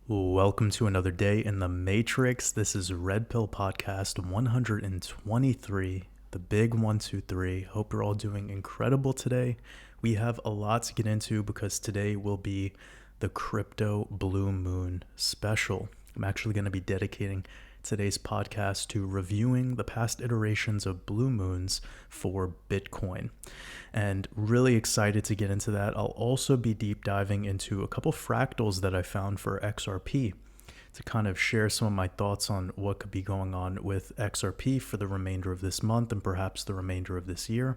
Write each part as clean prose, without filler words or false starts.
Welcome to another day in the Matrix. This is Red Pill Podcast 123, the big 123. Hope you're all doing incredible today. We have a lot to get into because today will be the Crypto Blue Moon special. I'm actually going to be dedicating today's podcast to reviewing the past iterations of blue moons for Bitcoin. And really excited to get into that. I'll also be deep diving into a couple fractals that I found for XRP to kind of share some of my thoughts on what could be going on with XRP for the remainder of this month and perhaps the remainder of this year.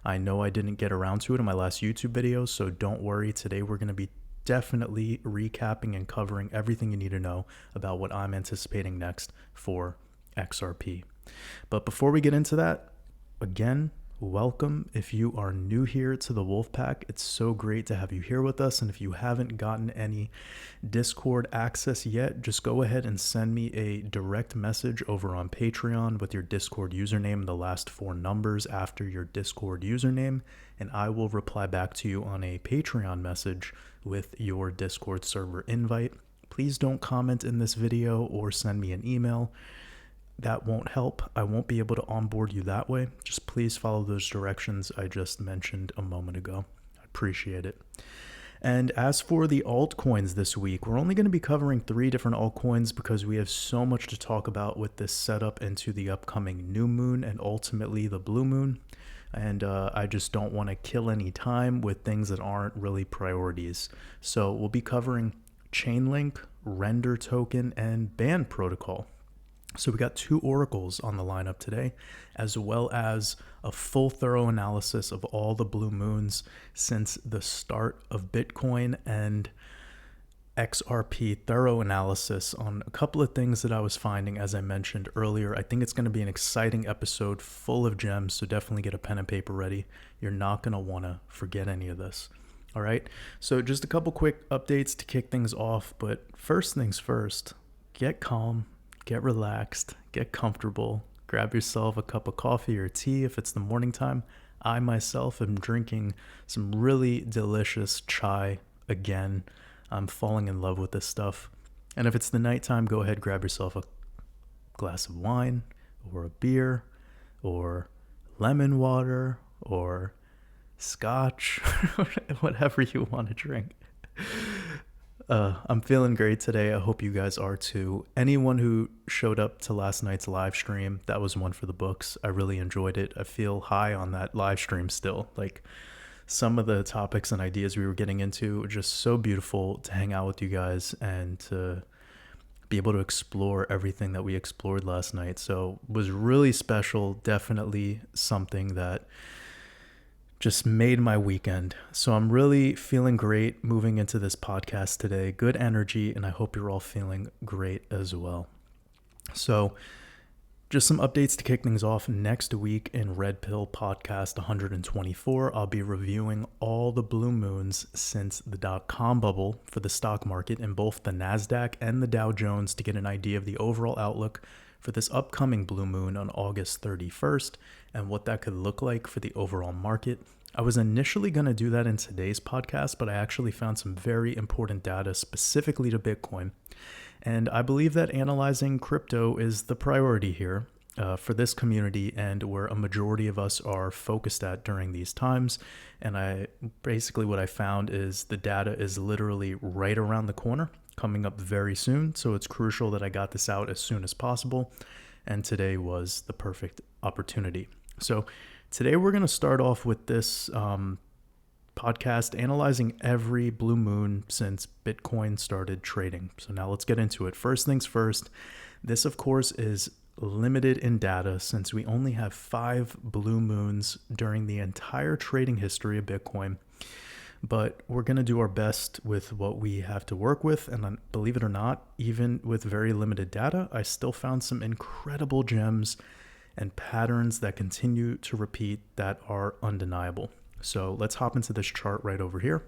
I know I didn't get around to it in my last YouTube video, so don't worry. Today we're going to be definitely recapping and covering everything you need to know about what I'm anticipating next for XRP. But before we get into that, again, welcome. If you are new here to the Wolfpack, it's so great to have you here with us. And if you haven't gotten any Discord access yet, just go ahead and send me a direct message over on Patreon with your Discord username, the last four numbers after your Discord username, and I will reply back to you on a Patreon message with your Discord server invite. Please don't comment in this video or send me an email. That won't help. I won't be able to onboard you that way. Just please follow those directions I just mentioned a moment ago. I appreciate it. And as for the altcoins this week, we're only going to be covering 3 different altcoins because we have so much to talk about with this setup into the upcoming new moon and ultimately the blue moon. And I just don't want to kill any time with things that aren't really priorities. So we'll be covering Chainlink, Render Token, and Band Protocol. So we got 2 oracles on the lineup today, as well as a full thorough analysis of all the blue moons since the start of Bitcoin and XRP thorough analysis on a couple of things that I was finding, as I mentioned earlier. I think it's going to be an exciting episode full of gems, so definitely get a pen and paper ready. You're not going to want to forget any of this. All right, so just a couple quick updates to kick things off, but first things first, get calm, get relaxed, get comfortable, grab yourself a cup of coffee or tea if it's the morning time. I myself am drinking some really delicious chai again. I'm falling in love with this stuff. And if it's the nighttime, go ahead, grab yourself a glass of wine or a beer or lemon water or scotch, whatever you want to drink. I'm feeling great today. I hope you guys are too. Anyone who showed up to last night's live stream, that was one for the books. I really enjoyed it. I feel high on that live stream still. Like, some of the topics and ideas we were getting into were just so beautiful to hang out with you guys and to be able to explore everything that we explored last night. So it was really special. Definitely something that just made my weekend. So I'm really feeling great moving into this podcast today. Good energy, and I hope you're all feeling great as well. So just some updates to kick things off. Next week in Red Pill Podcast 124, I'll be reviewing all the blue moons since the .com bubble for the stock market in both the NASDAQ and the Dow Jones to get an idea of the overall outlook for this upcoming blue moon on August 31st and what that could look like for the overall market. I was initially going to do that in today's podcast, but I actually found some very important data specifically to Bitcoin. And I believe that analyzing crypto is the priority here for this community and where a majority of us are focused at during these times. And what I found is the data is literally right around the corner, coming up very soon. So it's crucial that I got this out as soon as possible. And today was the perfect opportunity. So today we're going to start off with this podcast analyzing every blue moon since Bitcoin started trading. So now let's get into it. First things first, this of course is limited in data since we only have 5 blue moons during the entire trading history of Bitcoin. But we're going to do our best with what we have to work with. And believe it or not, even with very limited data, I still found some incredible gems and patterns that continue to repeat that are undeniable. So let's hop into this chart right over here.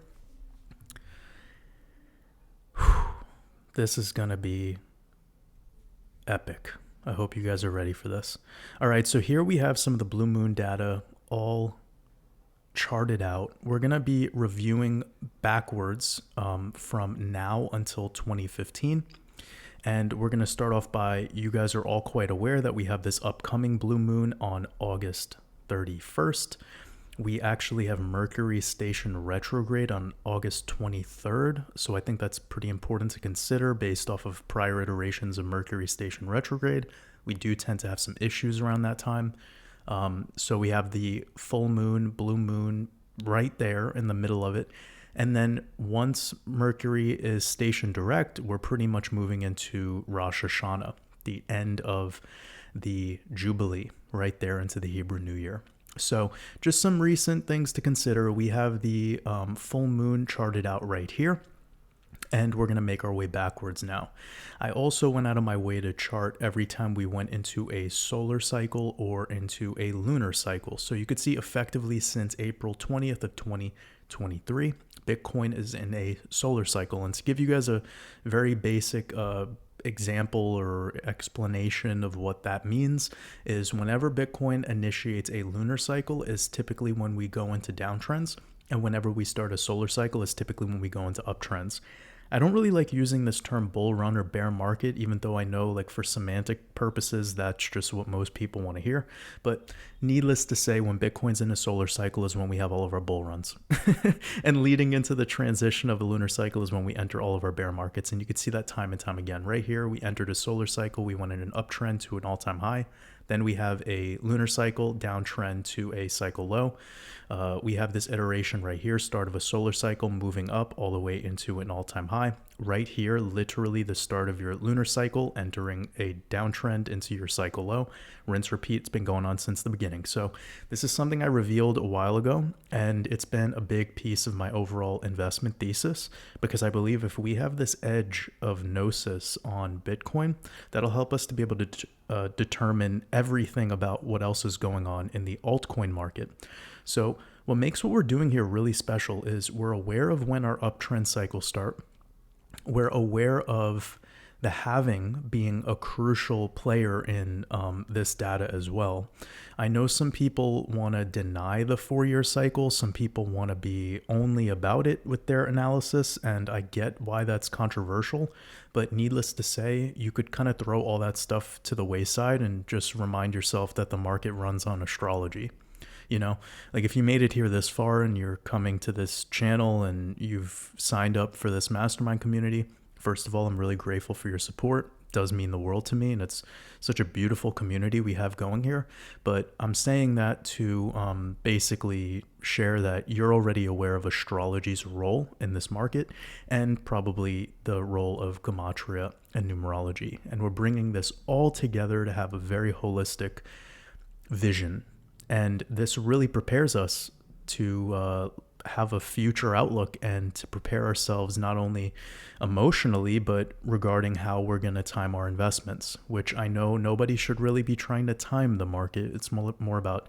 This is going to be epic. I hope you guys are ready for this. All right, so here we have some of the blue moon data all charted out. We're going to be reviewing backwards from now until 2015. And we're going to start off by, you guys are all quite aware that we have this upcoming blue moon on August 31st. We actually have Mercury station retrograde on August 23rd. So I think that's pretty important to consider based off of prior iterations of Mercury station retrograde. We do tend to have some issues around that time. So we have the full moon, blue moon right there in the middle of it. And then once Mercury is station direct, we're pretty much moving into Rosh Hashanah, the end of the Jubilee, right there into the Hebrew New Year. So just some recent things to consider. We have the full moon charted out right here, and we're going to make our way backwards now. I also went out of my way to chart every time we went into a solar cycle or into a lunar cycle. So you could see effectively since April 20th of 2023, Bitcoin is in a solar cycle. And to give you guys a very basic example or explanation of what that means is whenever Bitcoin initiates a lunar cycle is typically when we go into downtrends, and whenever we start a solar cycle is typically when we go into uptrends. I don't really like using this term bull run or bear market, even though I know like for semantic purposes, that's just what most people want to hear. But needless to say, when Bitcoin's in a solar cycle is when we have all of our bull runs. And leading into the transition of a lunar cycle is when we enter all of our bear markets. And you can see that time and time again. Right here, we entered a solar cycle. We went in an uptrend to an all-time high. Then we have a lunar cycle, downtrend to a cycle low. We have this iteration right here, start of a solar cycle, moving up all the way into an all-time high. Right here, literally the start of your lunar cycle, entering a downtrend into your cycle low. Rinse, repeat. It's been going on since the beginning. So this is something I revealed a while ago, and it's been a big piece of my overall investment thesis, because I believe if we have this edge of gnosis on Bitcoin, that'll help us to be able to determine everything about what else is going on in the altcoin market. So what makes what we're doing here really special is we're aware of when our uptrend cycles start. We're aware of the halving being a crucial player in this data as well. I know some people want to deny the 4-year cycle. Some people want to be only about it with their analysis, and I get why that's controversial. But needless to say, you could kind of throw all that stuff to the wayside and just remind yourself that the market runs on astrology. You know, like if you made it here this far and you're coming to this channel and you've signed up for this mastermind community, first of all, I'm really grateful for your support. It does mean the world to me, and it's such a beautiful community we have going here. But I'm saying that to basically share that you're already aware of astrology's role in this market, and probably the role of gematria and numerology. And we're bringing this all together to have a very holistic vision. And this really prepares us to have a future outlook and to prepare ourselves not only emotionally, but regarding how we're going to time our investments, which I know nobody should really be trying to time the market. It's more about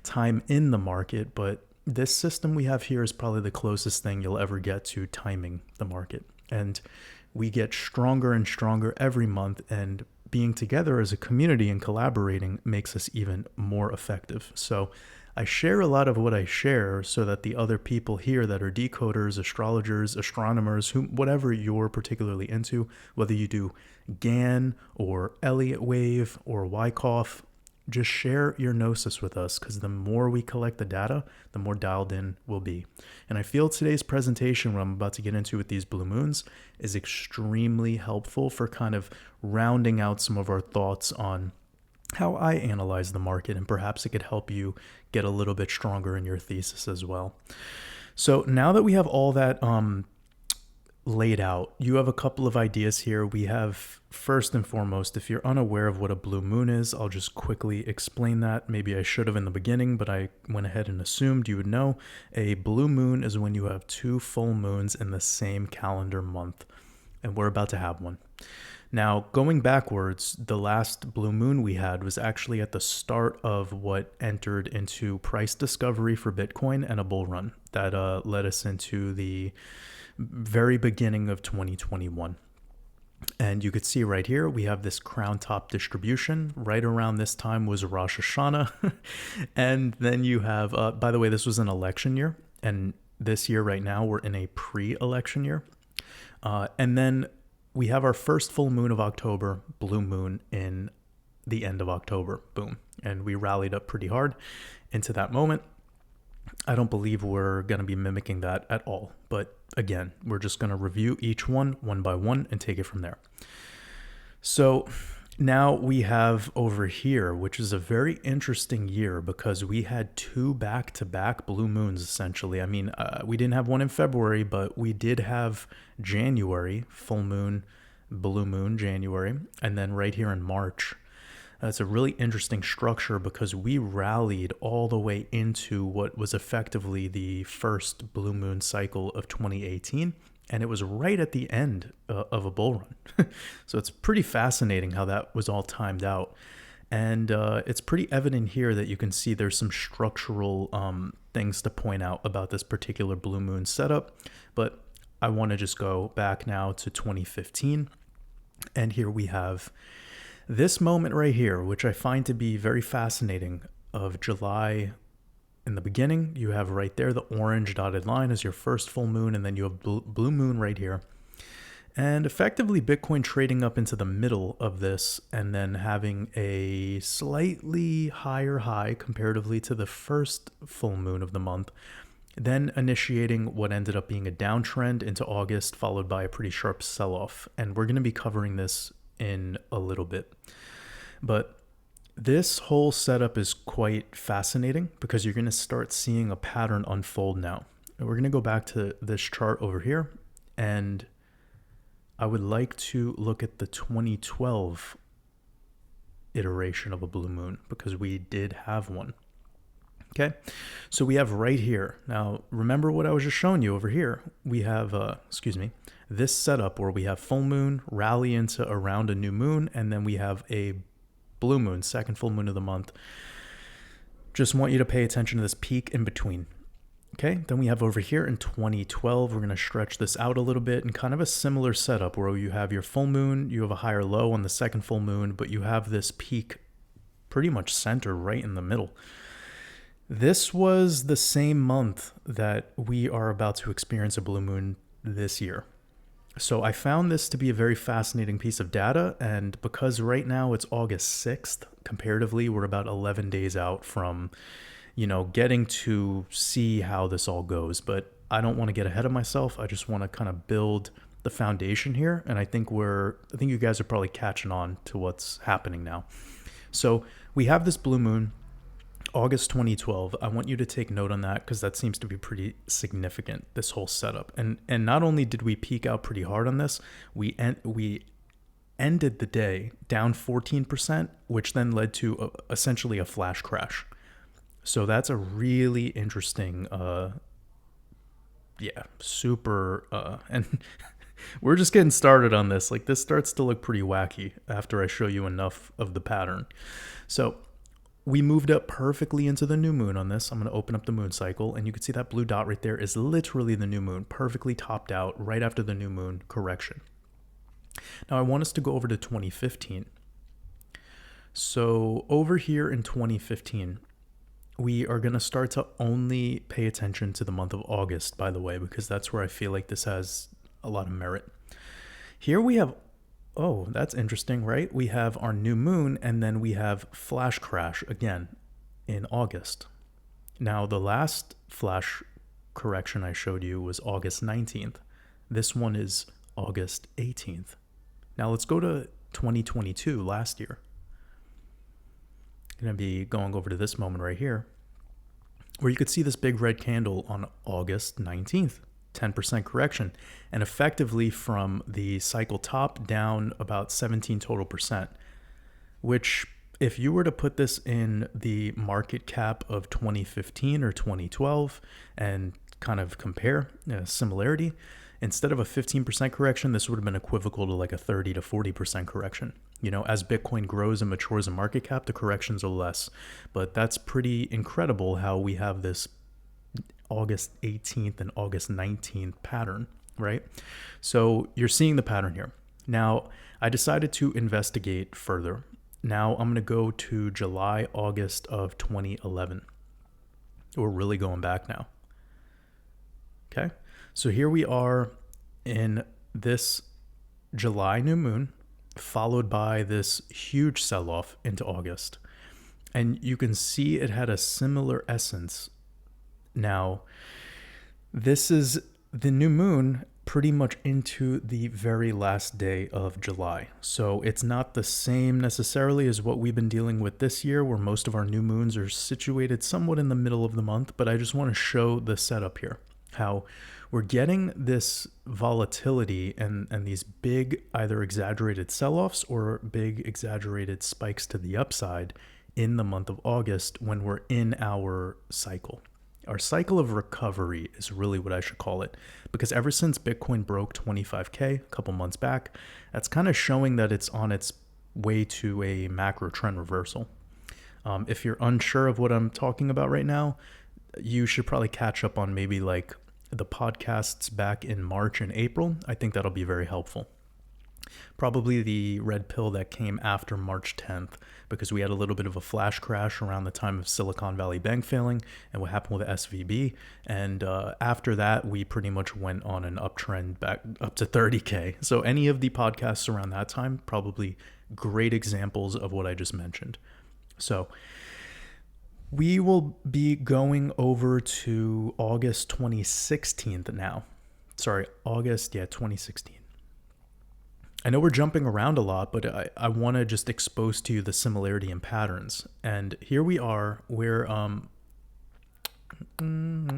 time in the market. But this system we have here is probably the closest thing you'll ever get to timing the market. And we get stronger and stronger every month, and being together as a community and collaborating makes us even more effective. So I share a lot of what I share so that the other people here that are decoders, astrologers, astronomers, whatever you're particularly into, whether you do GAN or Elliott Wave or Wyckoff, just share your gnosis with us, because the more we collect the data, the more dialed in we'll be. And I feel today's presentation, what I'm about to get into with these blue moons, is extremely helpful for kind of rounding out some of our thoughts on how I analyze the market, and perhaps it could help you get a little bit stronger in your thesis as well. So now that we have all that laid out, you have a couple of ideas here. We have, first and foremost, if you're unaware of what a blue moon is, I'll just quickly explain that. Maybe I should have in the beginning, but I went ahead and assumed you would know. A blue moon is when you have 2 full moons in the same calendar month, and we're about to have one. Now, going backwards, the last blue moon we had was actually at the start of what entered into price discovery for Bitcoin and a bull run that led us into the very beginning of 2021. And you could see right here, we have this crown top distribution. Right around this time was Rosh Hashanah. And then you have, by the way, this was an election year. And this year right now, we're in a pre-election year. And then we have our first full moon of October, blue moon in the end of October. Boom. And we rallied up pretty hard into that moment. I don't believe we're going to be mimicking that at all. But again, we're just going to review each one by one and take it from there. So now we have over here, which is a very interesting year because we had two back-to-back blue moons, essentially. I mean, we didn't have one in February, but we did have January, full moon, blue moon, January, and then right here in March. It's a really interesting structure because we rallied all the way into what was effectively the first blue moon cycle of 2018. And it was right at the end of a bull run. So it's pretty fascinating how that was all timed out. And it's pretty evident here that you can see there's some structural things to point out about this particular blue moon setup. But I want to just go back now to 2015. And here we have this moment right here, which I find to be very fascinating, of July. In the beginning, you have right there the orange dotted line as your first full moon, and then you have blue moon right here. And effectively Bitcoin trading up into the middle of this and then having a slightly higher high comparatively to the first full moon of the month, then initiating what ended up being a downtrend into August, followed by a pretty sharp sell-off. And we're going to be covering this in a little bit. But this whole setup is quite fascinating because you're going to start seeing a pattern unfold now. And we're going to go back to this chart over here, and I would like to look at the 2012 iteration of a blue moon because we did have one. Okay, so we have right here. Now, remember what I was just showing you over here. We have, this setup where we have full moon, rally into around a new moon, and then we have a blue moon, second full moon of the month. Just want you to pay attention to this peak in between. Okay, then we have over here in 2012, we're going to stretch this out a little bit and kind of a similar setup where you have your full moon, you have a higher low on the second full moon, but you have this peak pretty much centered right in the middle. This was the same month that we are about to experience a blue moon this year. So I found this to be a very fascinating piece of data, and because right now it's August 6th, comparatively, we're about 11 days out from, getting to see how this all goes. But I don't want to get ahead of myself. I just want to kind of build the foundation here, and I think you guys are probably catching on to what's happening now. So we have this blue moon, August 2012. I want you to take note on that because that seems to be pretty significant, this whole setup. And not only did we peak out pretty hard on this, we ended the day down 14%, which then led to essentially a flash crash. So that's a really interesting, super, and we're just getting started on this. Like, this starts to look pretty wacky after I show you enough of the pattern. So we moved up perfectly into the new moon on this. I'm going to open up the moon cycle, and you can see that blue dot right there is literally the new moon, perfectly topped out right after the new moon correction. Now I want us to go over to 2015. So over here in 2015, we are going to start to only pay attention to the month of August, by the way, because that's where I feel like this has a lot of merit. Here we have, oh, that's interesting, right? We have our new moon, and then we have flash crash again in August. Now, the last flash correction I showed you was August 19th. This one is August 18th. Now, let's go to 2022, last year. I'm going to be going over to this moment right here, where you could see this big red candle on August 19th. 10% correction, and effectively from the cycle top down about 17 total percent, which if you were to put this in the market cap of 2015 or 2012 and kind of compare similarity, instead of a 15% correction, this would have been equivocal to like a 30 to 40% correction. As Bitcoin grows and matures in market cap, the corrections are less, but that's pretty incredible how we have this August 18th and August 19th pattern, right? So you're seeing the pattern here. Now, I decided to investigate further. Now I'm going to go to July, August of 2011. We're really going back now. Okay. So here we are in this July new moon, followed by this huge sell-off into August. And you can see it had a similar essence. Now, this is the new moon pretty much into the very last day of July. So it's not the same necessarily as what we've been dealing with this year, where most of our new moons are situated somewhat in the middle of the month. But I just want to show the setup here, how we're getting this volatility and these big either exaggerated sell-offs or big exaggerated spikes to the upside in the month of August when we're in our cycle. Our cycle of recovery is really what I should call it, because ever since Bitcoin broke 25K a couple months back, that's kind of showing that it's on its way to a macro trend reversal. If you're unsure of what I'm talking about right now, you should probably catch up on maybe like the podcasts back in March and April. I think that'll be very helpful. Probably the red pill that came after March 10th, because we had a little bit of a flash crash around the time of Silicon Valley Bank failing and what happened with SVB. And after that, we pretty much went on an uptrend back up to 30K. So any of the podcasts around that time, probably great examples of what I just mentioned. So we will be going over to August 2016 now. Sorry, August, 2016. I know we're jumping around a lot, but I want to just expose to you the similarity in patterns. And here we are, where, boom.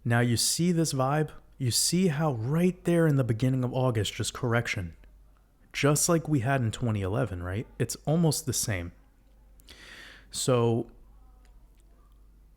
Now you see this vibe? You see how right there in the beginning of August, just correction. Just like we had in 2011, right? It's almost the same. So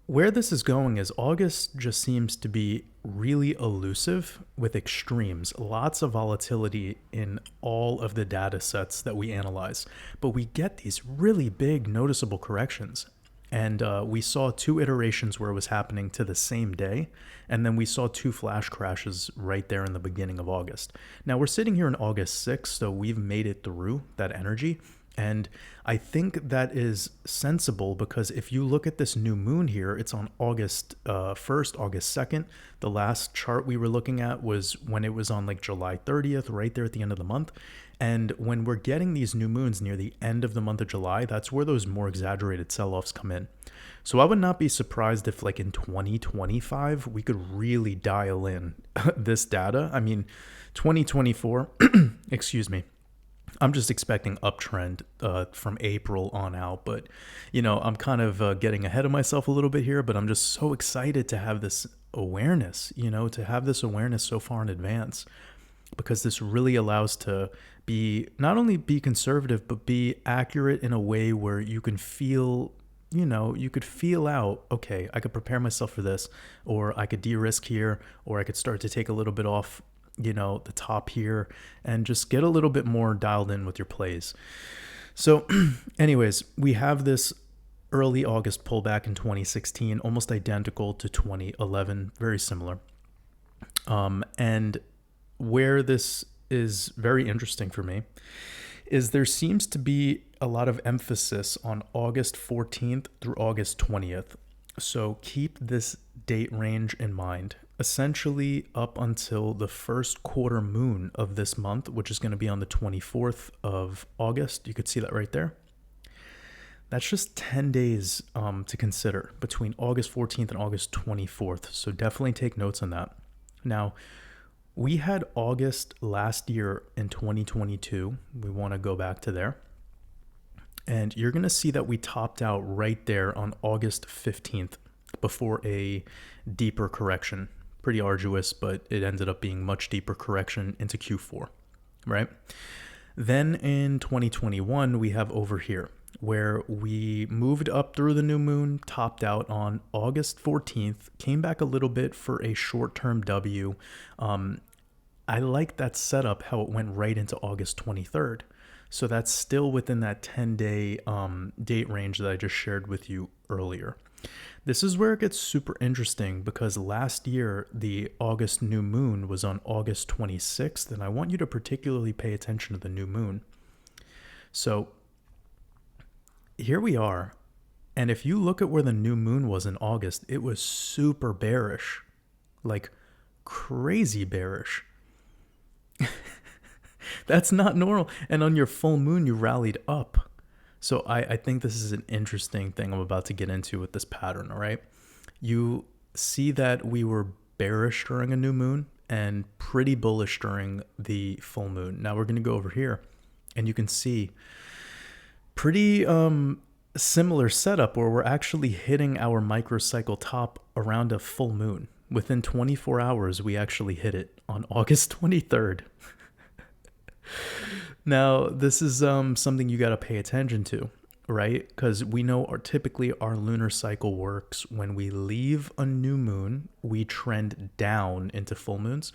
where this is going is August just seems to be really elusive with extremes, lots of volatility in all of the data sets that we analyze, but we get these really big noticeable corrections. And we saw 2 iterations where it was happening to the same day, and then we saw 2 flash crashes right there in the beginning of August. Now we're sitting here in August 6th, so we've made it through that energy. And I think that is sensible, because if you look at this new moon here, it's on August 1st, August 2nd. The last chart we were looking at was when it was on like July 30th, right there at the end of the month. And when we're getting these new moons near the end of the month of July, that's where those more exaggerated sell-offs come in. So I would not be surprised if like in 2025, we could really dial in this data. I mean, 2024, excuse me. I'm just expecting uptrend from April on out, but I'm kind of getting ahead of myself a little bit here, but I'm just so excited to have this awareness, to have this awareness so far in advance, because this really allows to be not only be conservative, but be accurate in a way where you can feel, you could feel out, okay, I could prepare myself for this, or I could de-risk here, or I could start to take a little bit off the top here, and just get a little bit more dialed in with your plays. So anyways, we have this early August pullback in 2016, almost identical to 2011, very similar. And where this is very interesting for me is there seems to be a lot of emphasis on August 14th through August 20th. So keep this date range in mind. Essentially up until the first quarter moon of this month, which is going to be on the 24th of August. You could see that right there. That's just 10 days to consider between August 14th and August 24th. So definitely take notes on that. Now, we had August last year in 2022. We want to go back to there. And you're going to see that we topped out right there on August 15th before a deeper correction. Pretty arduous, but it ended up being much deeper correction into Q4, right? Then in 2021, we have over here where we moved up through the new moon, topped out on August 14th, came back a little bit for a short-term W. I like that setup, how it went right into August 23rd. So that's still within that 10-day date range that I just shared with you earlier. This is where it gets super interesting because last year, the August new moon was on August 26th, and I want you to particularly pay attention to the new moon. So here we are. And if you look at where the new moon was in August, it was super bearish, like crazy bearish. That's not normal. And on your full moon, you rallied up. So I think this is an interesting thing I'm about to get into with this pattern, all right? You see that we were bearish during a new moon and pretty bullish during the full moon. Now we're going to go over here, and you can see pretty similar setup where we're actually hitting our microcycle top around a full moon. Within 24 hours, we actually hit it on August 23rd. Now, this is something you got to pay attention to, right? Because we know typically our lunar cycle works when we leave a new moon, we trend down into full moons.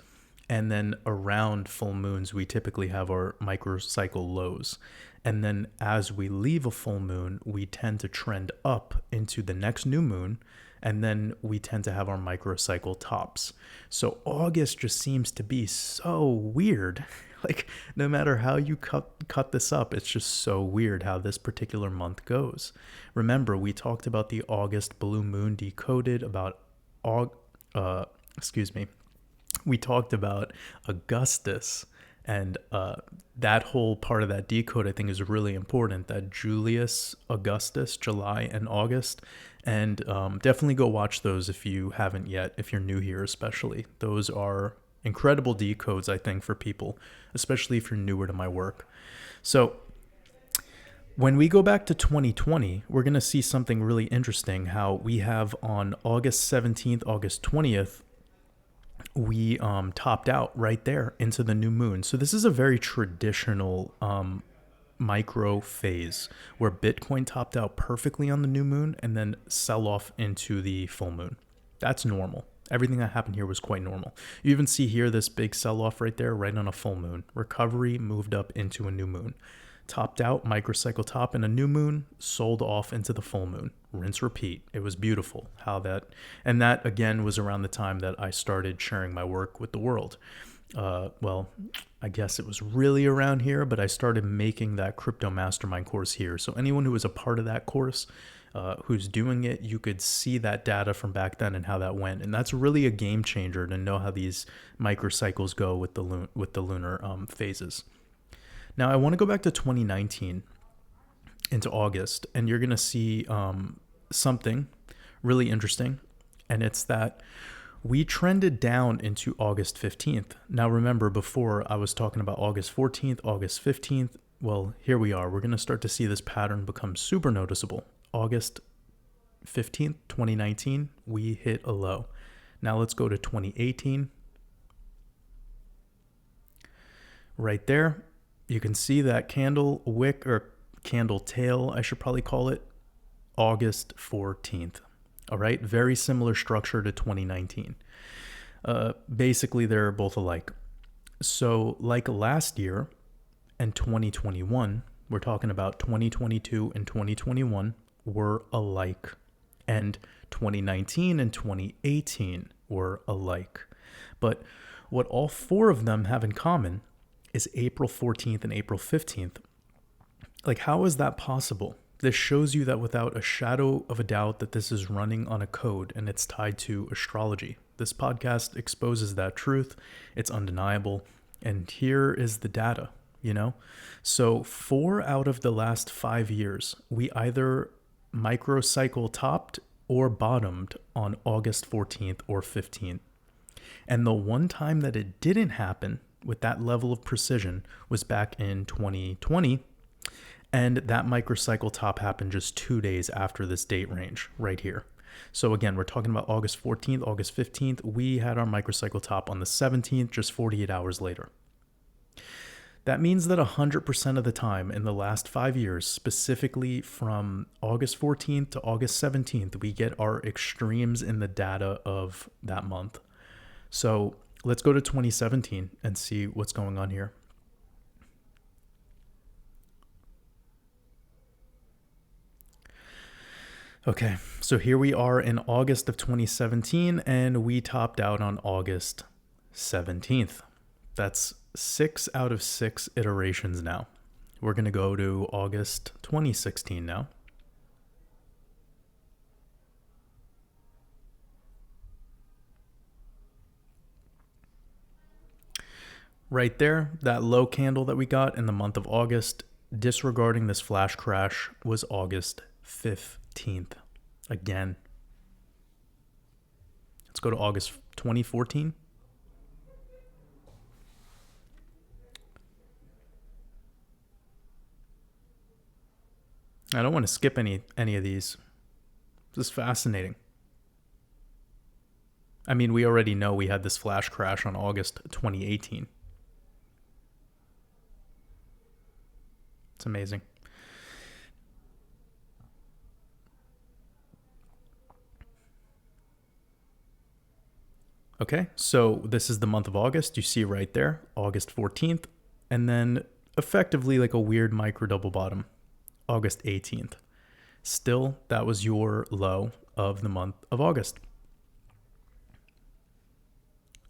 And then around full moons, we typically have our microcycle lows. And then as we leave a full moon, we tend to trend up into the next new moon. And then we tend to have our microcycle tops. So August just seems to be so weird. Like, no matter how you cut this up, it's just so weird how this particular month goes. Remember, we talked about the August blue moon decoded, about we talked about Augustus, and that whole part of that decode I think is really important, that Julius, Augustus, July, and August. And definitely go watch those if you haven't yet, if you're new here especially. Those are incredible decodes, I think, for people, especially if you're newer to my work. So when we go back to 2020, we're going to see something really interesting, how we have on August 17th, August 20th, we topped out right there into the new moon. So this is a very traditional micro phase where Bitcoin topped out perfectly on the new moon and then sell off into the full moon. That's normal. Everything that happened here was quite normal. You even see here this big sell-off right there, right on a full moon. Recovery, moved up into a new moon. Topped out, microcycle top in a new moon, sold off into the full moon. Rinse, repeat. It was beautiful how that, and that again was around the time that I started sharing my work with the world. Well, I guess it was really around here, but I started making that crypto mastermind course here. So anyone who was a part of that course, who's doing it, you could see that data from back then and how that went. And that's really a game changer to know how these microcycles go with the lunar phases. Now, I want to go back to 2019 into August, and you're going to see something really interesting. And it's that we trended down into August 15th. Now, remember, before I was talking about August 14th, August 15th. Well, here we are. We're going to start to see this pattern become super noticeable. August 15th, 2019, we hit a low. Now let's go to 2018. Right there, you can see that candle wick, or candle tail, I should probably call it, August 14th. All right, very similar structure to 2019. Basically, they're both alike. So like last year and 2021, we're talking about 2022 and 2021 were alike. And 2019 and 2018 were alike. But what all four of them have in common is April 14th and April 15th. Like, how is that possible? This shows you that without a shadow of a doubt that this is running on a code and it's tied to astrology. This podcast exposes that truth. It's undeniable. And here is the data, you know? So 4 out of the last 5 years, we either microcycle topped or bottomed on August 14th or 15th. And the one time that it didn't happen with that level of precision was back in 2020. And that microcycle top happened just 2 days after this date range right here. So again, we're talking about August 14th, August 15th. We had our microcycle top on the 17th, just 48 hours later. That means that 100% of the time in the last 5 years, specifically from August 14th to August 17th, we get our extremes in the data of that month. So let's go to 2017 and see what's going on here. Okay, so here we are in August of 2017, and we topped out on August 17th. That's 6 out of 6 iterations now. We're going to go to August 2016 now. Right there, that low candle that we got in the month of August, disregarding this flash crash, was August 15th. Again. Let's go to August 2014. I don't want to skip any of these. This is fascinating. I mean, we already know we had this flash crash on August 2018. It's amazing. Okay, so this is the month of August. You see right there, August 14th, and then effectively like a weird micro double bottom, August 18th. Still, that was your low of the month of August.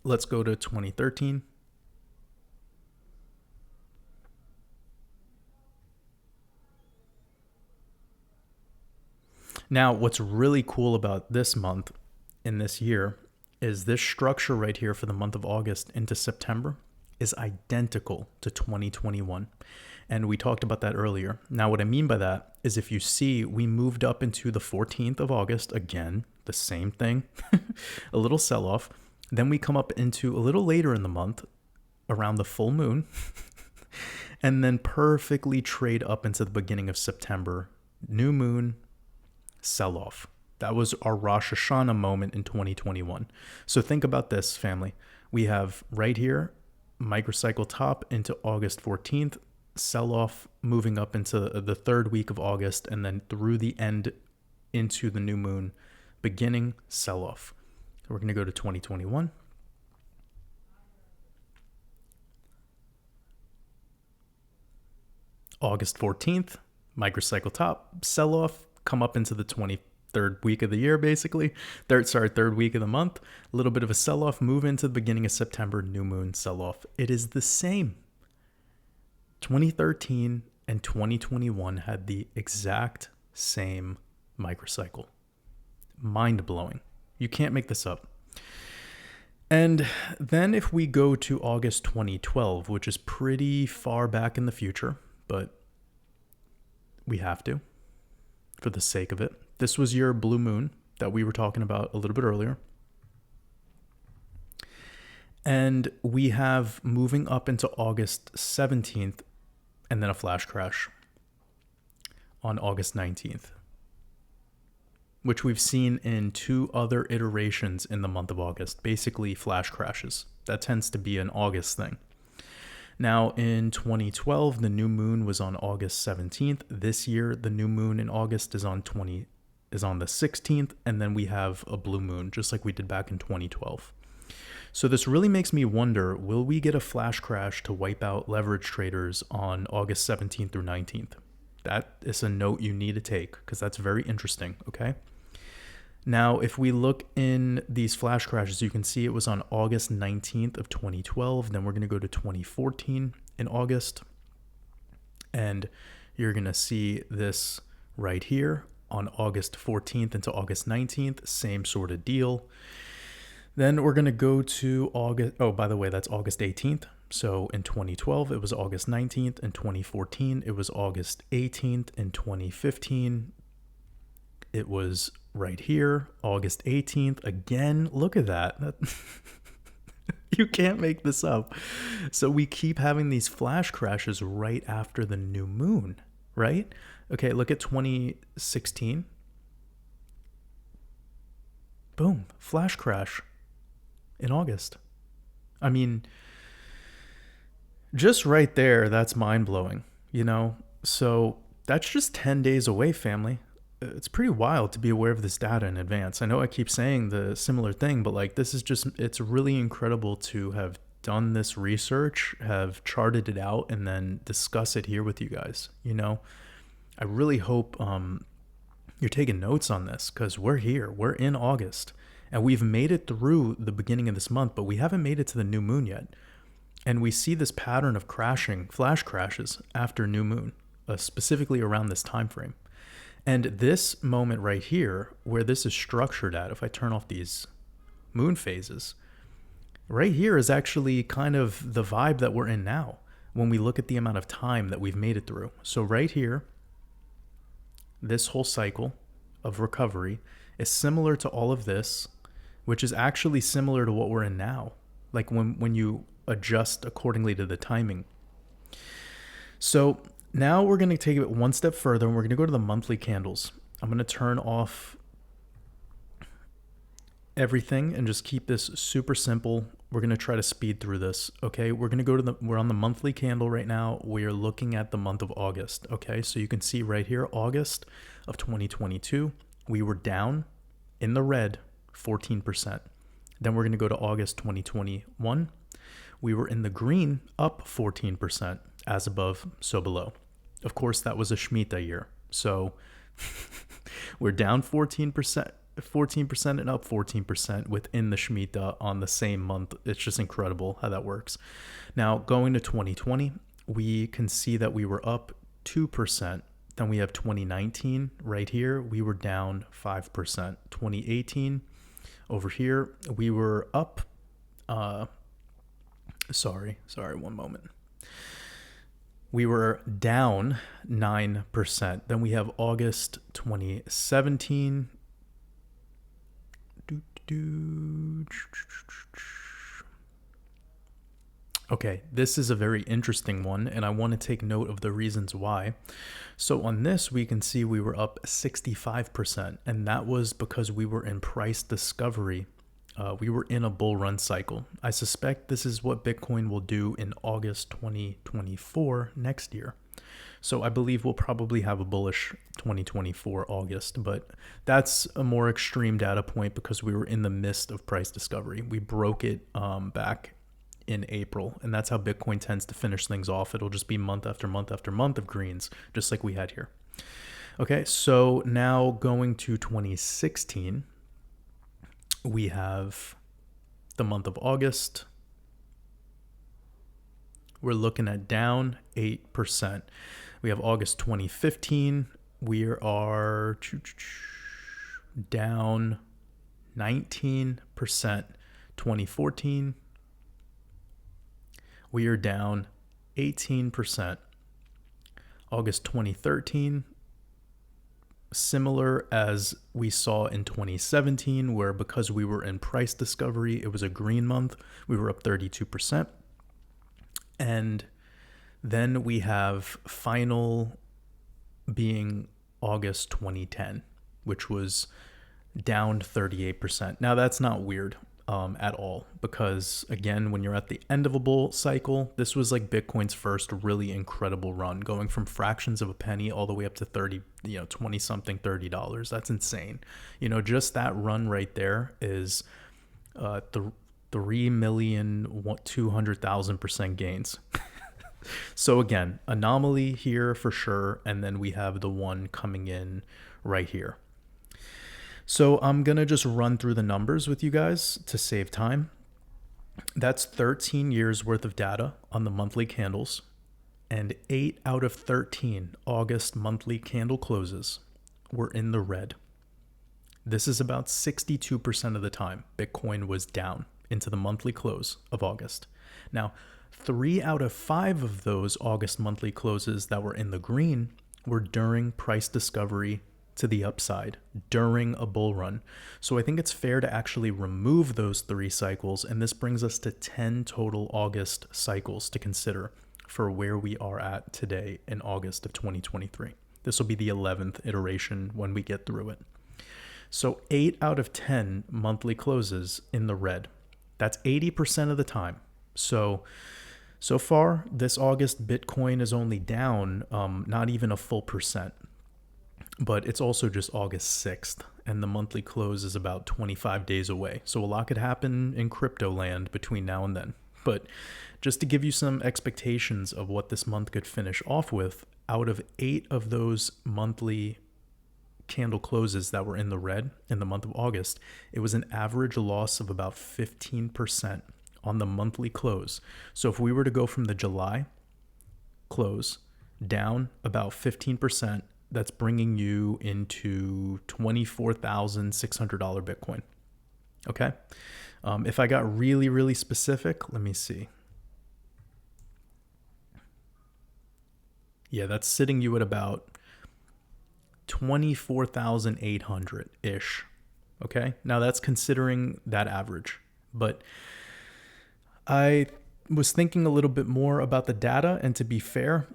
Let's go to 2013. Now, what's really cool about this month in this year is this structure right here for the month of August into September is identical to 2021. And we talked about that earlier. Now, what I mean by that is if you see, we moved up into the 14th of August, again, the same thing, a little sell-off. Then we come up into a little later in the month, around the full moon, and then perfectly trade up into the beginning of September, new moon, sell-off. That was our Rosh Hashanah moment in 2021. So think about this, family. We have right here, microcycle top into August 14th, sell-off moving up into the third week of August, and then through the end into the new moon, beginning sell-off. So we're going to go to 2021. August 14th, microcycle top, sell-off, come up into the 23rd week of the year, basically. Third week of the month. A little bit of a sell-off, move into the beginning of September, new moon, sell-off. It is the same. 2013 and 2021 had the exact same microcycle. Mind-blowing. You can't make this up. And then if we go to August 2012, which is pretty far back in the future, but we have to, for the sake of it. This was your blue moon that we were talking about a little bit earlier. And we have moving up into August 17th and then a flash crash on August 19th, which we've seen in 2 other iterations in the month of August, basically flash crashes. That tends to be an August thing. Now, in 2012, the new moon was on August 17th. This year, the new moon in August is on the 16th, and then we have a blue moon, just like we did back in 2012. So this really makes me wonder, will we get a flash crash to wipe out leverage traders on August 17th through 19th? That is a note you need to take, because that's very interesting, okay? Now, if we look in these flash crashes, you can see it was on August 19th of 2012. Then we're going to go to 2014 in August. And you're going to see this right here on August 14th into August 19th. Same sort of deal. Then we're going to go to August. Oh, by the way, that's August 18th. So in 2012, it was August 19th. In 2014, it was August 18th. In 2015, it was right here, August 18th. Again, look at that. You can't make this up. So we keep having these flash crashes right after the new moon, right? Okay, look at 2016. Boom, flash crash in August. I mean, just right there, that's mind-blowing, you know? So that's just 10 days away, family. It's pretty wild to be aware of this data in advance. I know I keep saying the similar thing, but like this is just, it's really incredible to have done this research, have charted it out, and then discuss it here with you guys. You know, I really hope you're taking notes on this because we're here. We're in August and we've made it through the beginning of this month, but we haven't made it to the new moon yet. And we see this pattern of crashing, flash crashes after new moon, specifically around this time frame. And this moment right here, where this is structured at, if I turn off these moon phases, right here is actually kind of the vibe that we're in now when we look at the amount of time that we've made it through. So right here, this whole cycle of recovery is similar to all of this, which is actually similar to what we're in now, like when you adjust accordingly to the timing. So now we're going to take it one step further and we're going to go to the monthly candles. I'm going to turn off everything and just keep this super simple. We're going to try to speed through this. Okay. We're going to go to we're on the monthly candle right now. We are looking at the month of August. Okay. So you can see right here, August of 2022, we were down in the red 14%. Then we're going to go to August 2021. We were in the green, up 14%, as above, so below. Of course, that was a Shemitah year. So we're down 14% and up 14% within the Shemitah on the same month. It's just incredible how that works. Now, going to 2020, we can see that we were up 2%. Then we have 2019 right here. We were down 5%. 2018 over here, we were up. Sorry, one moment. We were down 9%. Then we have August 2017. Okay, this is a very interesting one, and I want to take note of the reasons why. So on this, we can see we were up 65%, and that was because we were in price discovery. We were in a bull run cycle. I suspect this is what Bitcoin will do in August 2024 next year. So I believe we'll probably have a bullish 2024 August, but that's a more extreme data point because we were in the midst of price discovery. We broke it back in April, and that's how Bitcoin tends to finish things off. It'll just be month after month after month of greens, just like we had here. Okay, so now going to 2016, we have the month of August. We're looking at down 8%. We have August 2015. We are down 19%. 2014. We are down 18%. August 2013. Similar as we saw in 2017, where because we were in price discovery, it was a green month, we were up 32%. And then we have final being August 2010, which was down 38%. Now that's not weird at all, because again, when you're at the end of a bull cycle, this was like Bitcoin's first really incredible run, going from fractions of a penny all the way up to 20 something, $30. That's insane. Just that run right there is the 3,200,000% gains. So again, anomaly here for sure. And then we have the one coming in right here. So I'm going to just run through the numbers with you guys to save time. That's 13 years worth of data on the monthly candles, and 8 out of 13 August monthly candle closes were in the red. This is about 62% of the time Bitcoin was down into the monthly close of August. Now, 3 out of 5 of those August monthly closes that were in the green were during price discovery to the upside during a bull run. So I think it's fair to actually remove those 3 cycles, and this brings us to 10 total August cycles to consider for where we are at today in August of 2023. This will be the 11th iteration when we get through it. So 8 out of 10 monthly closes in the red. That's 80% of the time. So far this August, Bitcoin is only down not even a full percent. But it's also just August 6th, and the monthly close is about 25 days away. So a lot could happen in crypto land between now and then. But just to give you some expectations of what this month could finish off with, out of 8 of those monthly candle closes that were in the red in the month of August, it was an average loss of about 15% on the monthly close. So if we were to go from the July close down about 15%, that's bringing you into $24,600 Bitcoin. Okay. If I got really, really specific, let me see. Yeah, that's sitting you at about 24,800-ish. Okay. Now that's considering that average, but I was thinking a little bit more about the data, and to be fair,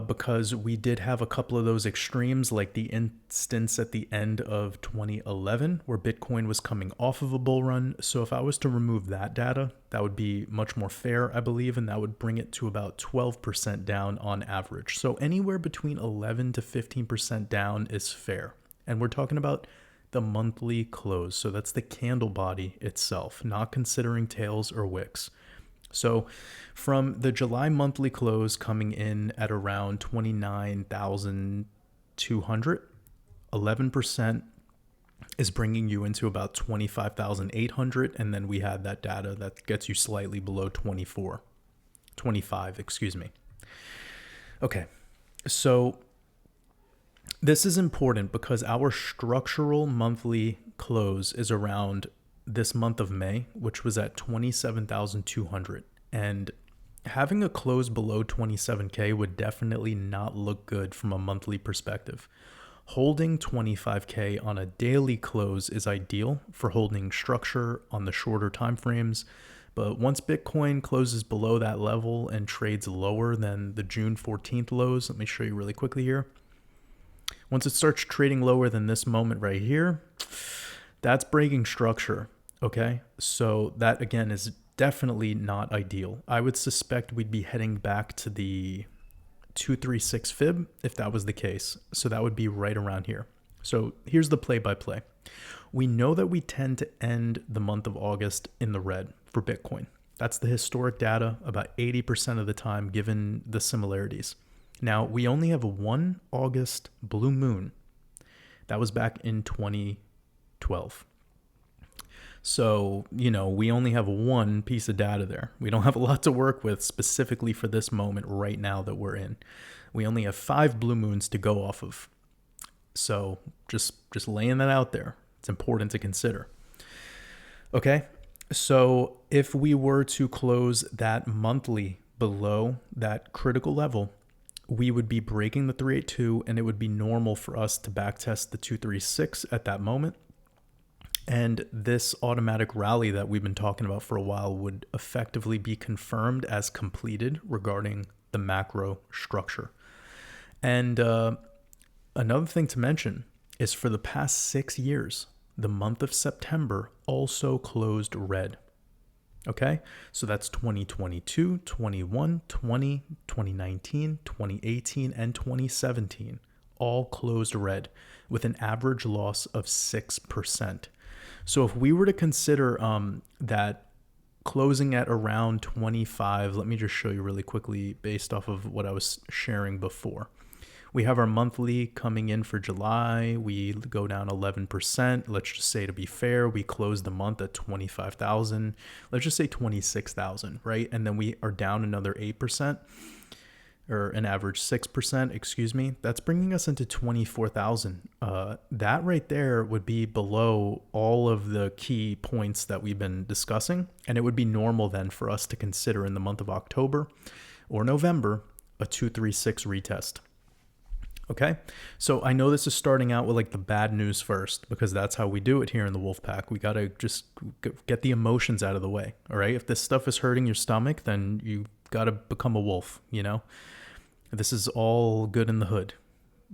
because we did have a couple of those extremes, like the instance at the end of 2011 where Bitcoin was coming off of a bull run. So if I was to remove that data, that would be much more fair, I believe, and that would bring it to about 12% down on average. So anywhere between 11 to 15% down is fair. And we're talking about the monthly close. So that's the candle body itself, not considering tails or wicks. So from the July monthly close coming in at around 29,200, 11% is bringing you into about 25,800. And then we had that data that gets you slightly below 25, excuse me. Okay. So this is important because our structural monthly close is around this month of May, which was at 27,200. And having a close below 27K would definitely not look good from a monthly perspective. Holding 25K on a daily close is ideal for holding structure on the shorter time frames. But once Bitcoin closes below that level and trades lower than the June 14th lows, let me show you really quickly here. Once it starts trading lower than this moment right here, that's breaking structure. Okay, so that again is definitely not ideal. I would suspect we'd be heading back to the 236 fib if that was the case. So that would be right around here. So here's the play-by-play. We know that we tend to end the month of August in the red for Bitcoin. That's the historic data about 80% of the time given the similarities. Now, we only have one August blue moon. That was back in 2012. So, we only have one piece of data there. We don't have a lot to work with specifically for this moment right now that we're in. We only have 5 blue moons to go off of. So just laying that out there. It's important to consider. Okay, so if we were to close that monthly below that critical level, we would be breaking the 382, and it would be normal for us to backtest the 236 at that moment. And this automatic rally that we've been talking about for a while would effectively be confirmed as completed regarding the macro structure. And another thing to mention is for the past 6 years, the month of September also closed red. Okay, so that's 2022, 21, 20, 2019, 2018, and 2017, all closed red with an average loss of 6%. So if we were to consider that closing at around 25, let me just show you really quickly based off of what I was sharing before. We have our monthly coming in for July. We go down 11%. Let's just say, to be fair, we close the month at 25,000. Let's just say 26,000, right? And then we are down another 8%, or an average 6%, excuse me. That's bringing us into 24,000. That right there would be below all of the key points that we've been discussing. And it would be normal then for us to consider in the month of October or November a 236 retest. Okay, so I know this is starting out with like the bad news first, because that's how we do it here in the Wolfpack. We got to just get the emotions out of the way. All right, if this stuff is hurting your stomach, then you got to become a wolf, This is all good in the hood.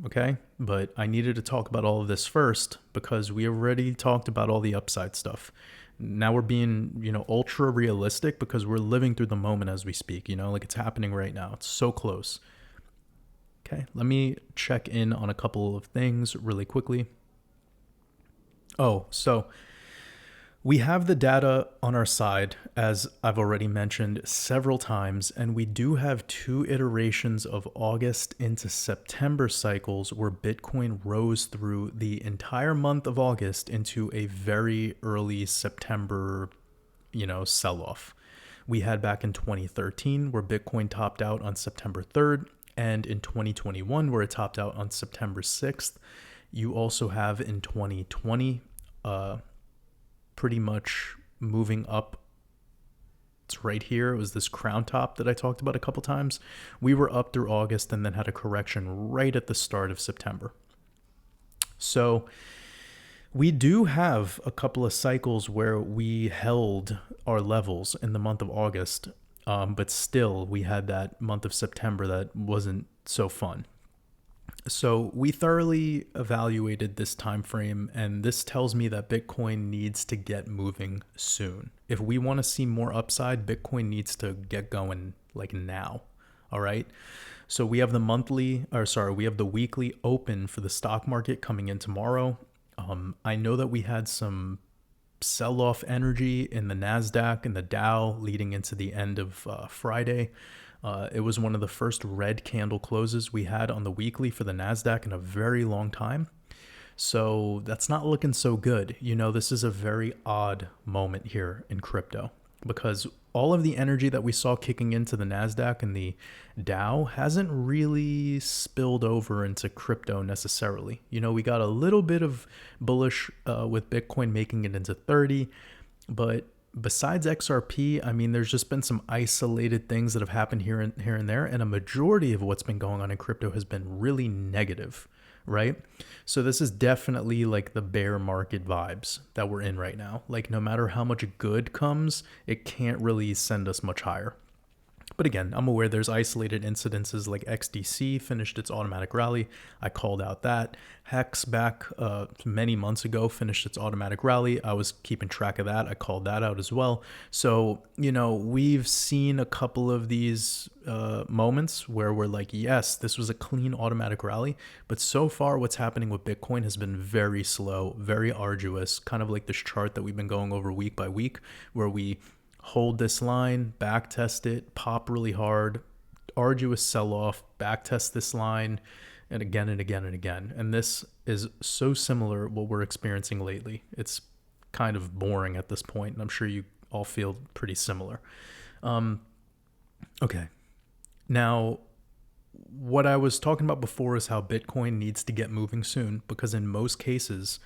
Okay, but I needed to talk about all of this first because we already talked about all the upside stuff. Now we're being, ultra realistic because we're living through the moment as we speak, like it's happening right now. It's so close. Okay, let me check in on a couple of things really quickly. Oh, so We have the data on our side, as I've already mentioned several times, and we do have two iterations of August into September cycles where Bitcoin rose through the entire month of August into a very early September, sell-off. We had back in 2013 where Bitcoin topped out on September 3rd, and in 2021 where it topped out on September 6th. You also have in 2020, pretty much moving up. It's right here. It was this crown top that I talked about a couple times. We were up through August and then had a correction right at the start of September. So we do have a couple of cycles where we held our levels in the month of August, but still we had that month of September that wasn't so fun. So we thoroughly evaluated this time frame, and this tells me that Bitcoin needs to get moving soon. If we want to see more upside, Bitcoin needs to get going like now. All right. So we have the weekly open for the stock market coming in tomorrow. I know that we had some sell-off energy in the NASDAQ and the Dow leading into the end of Friday. It was one of the first red candle closes we had on the weekly for the NASDAQ in a very long time. So that's not looking so good. This is a very odd moment here in crypto because all of the energy that we saw kicking into the NASDAQ and the Dow hasn't really spilled over into crypto necessarily. We got a little bit of bullish with Bitcoin making it into 30, but besides XRP, there's just been some isolated things that have happened here and there, and a majority of what's been going on in crypto has been really negative, right? So this is definitely like the bear market vibes that we're in right now. Like no matter how much good comes, it can't really send us much higher. But again, I'm aware there's isolated incidences like XDC finished its automatic rally. I called out that. Hex back many months ago finished its automatic rally. I was keeping track of that. I called that out as well. So, we've seen a couple of these moments where we're like, yes, this was a clean automatic rally. But so far, what's happening with Bitcoin has been very slow, very arduous, kind of like this chart that we've been going over week by week, where we hold this line, back test it, pop really hard, arduous sell-off, back test this line, and again and again and again. And this is so similar what we're experiencing lately. It's kind of boring at this point, and I'm sure you all feel pretty similar. Okay. Now, what I was talking about before is how Bitcoin needs to get moving soon, because in most cases,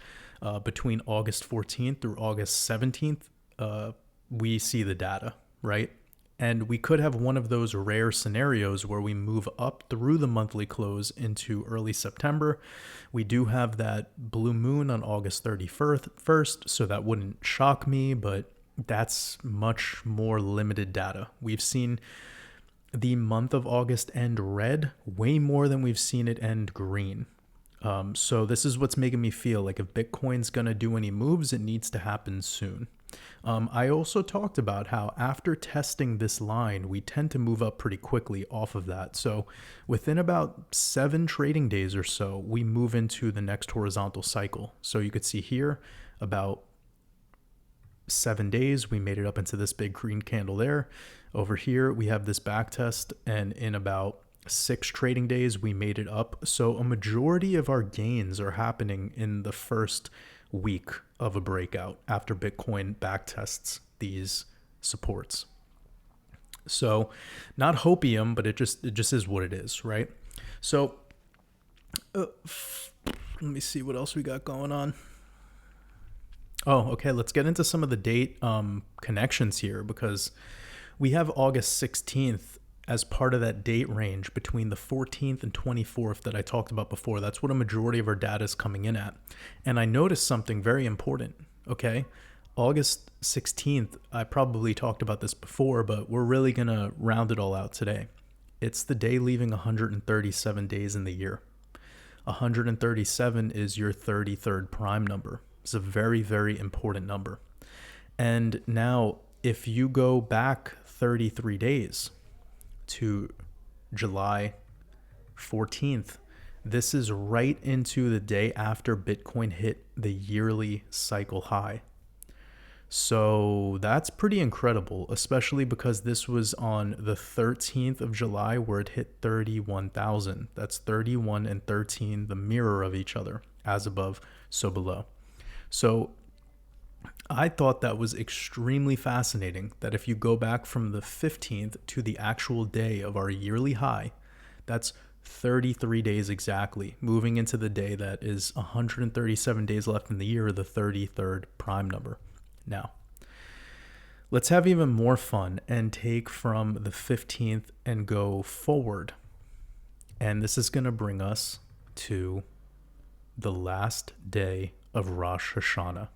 between August 14th through August 17th, we see the data, right? And we could have one of those rare scenarios where we move up through the monthly close into early September. We do have that blue moon on August 31st, so that wouldn't shock me, but that's much more limited data. We've seen the month of August end red way more than we've seen it end green. So this is what's making me feel like if Bitcoin's going to do any moves, it needs to happen soon. I also talked about how after testing this line, we tend to move up pretty quickly off of that. So within about 7 trading days or so, we move into the next horizontal cycle. So you could see here about 7 days, we made it up into this big green candle there. Over here, we have this back test, and in about 6 trading days, we made it up. So a majority of our gains are happening in the first week of a breakout after Bitcoin backtests these supports. So not hopium, but it just is what it is, right? So let me see what else we got going on. Oh, okay. Let's get into some of the date connections here, because we have August 16th as part of that date range between the 14th and 24th that I talked about before. That's what a majority of our data is coming in at. And I noticed something very important, okay? August 16th, I probably talked about this before, but we're really going to round it all out today. It's the day leaving 137 days in the year. 137 is your 33rd prime number. It's a very, very important number. And now, if you go back 33 days, to July 14th, this is right into the day after Bitcoin hit the yearly cycle high. So that's pretty incredible, especially because this was on the 13th of July where it hit 31,000. That's 31 and 13, the mirror of each other, as above, so below. So I thought that was extremely fascinating that if you go back from the 15th to the actual day of our yearly high, that's 33 days exactly, moving into the day that is 137 days left in the year, the 33rd prime number. Now, let's have even more fun and take from the 15th and go forward. And this is going to bring us to the last day of Rosh Hashanah.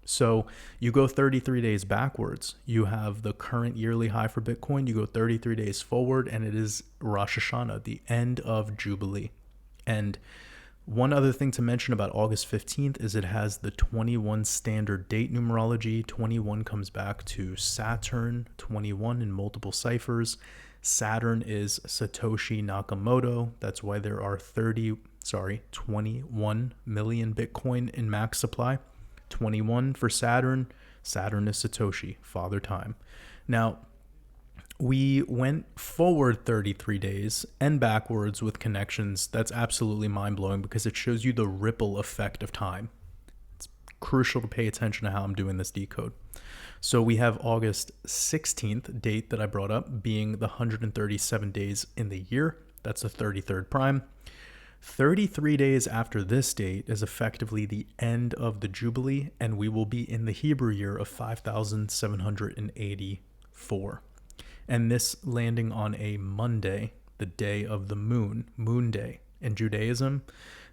So you go 33 days backwards, you have the current yearly high for Bitcoin, you go 33 days forward, and it is Rosh Hashanah, the end of Jubilee. And one other thing to mention about August 15th is it has the 21 standard date numerology. 21 comes back to Saturn, 21 in multiple ciphers. Saturn is Satoshi Nakamoto. That's why there are 21 million Bitcoin in max supply. 21 for Saturn. Saturn is Satoshi, Father Time. Now, we went forward 33 days and backwards with connections. That's absolutely mind-blowing because it shows you the ripple effect of time. It's crucial to pay attention to how I'm doing this decode. So we have August 16th date that I brought up being the 137 days in the year. That's the 33rd prime. 33 days after this date is effectively the end of the Jubilee, and we will be in the Hebrew year of 5,784. And this landing on a Monday, the day of the moon, Moon Day. In Judaism,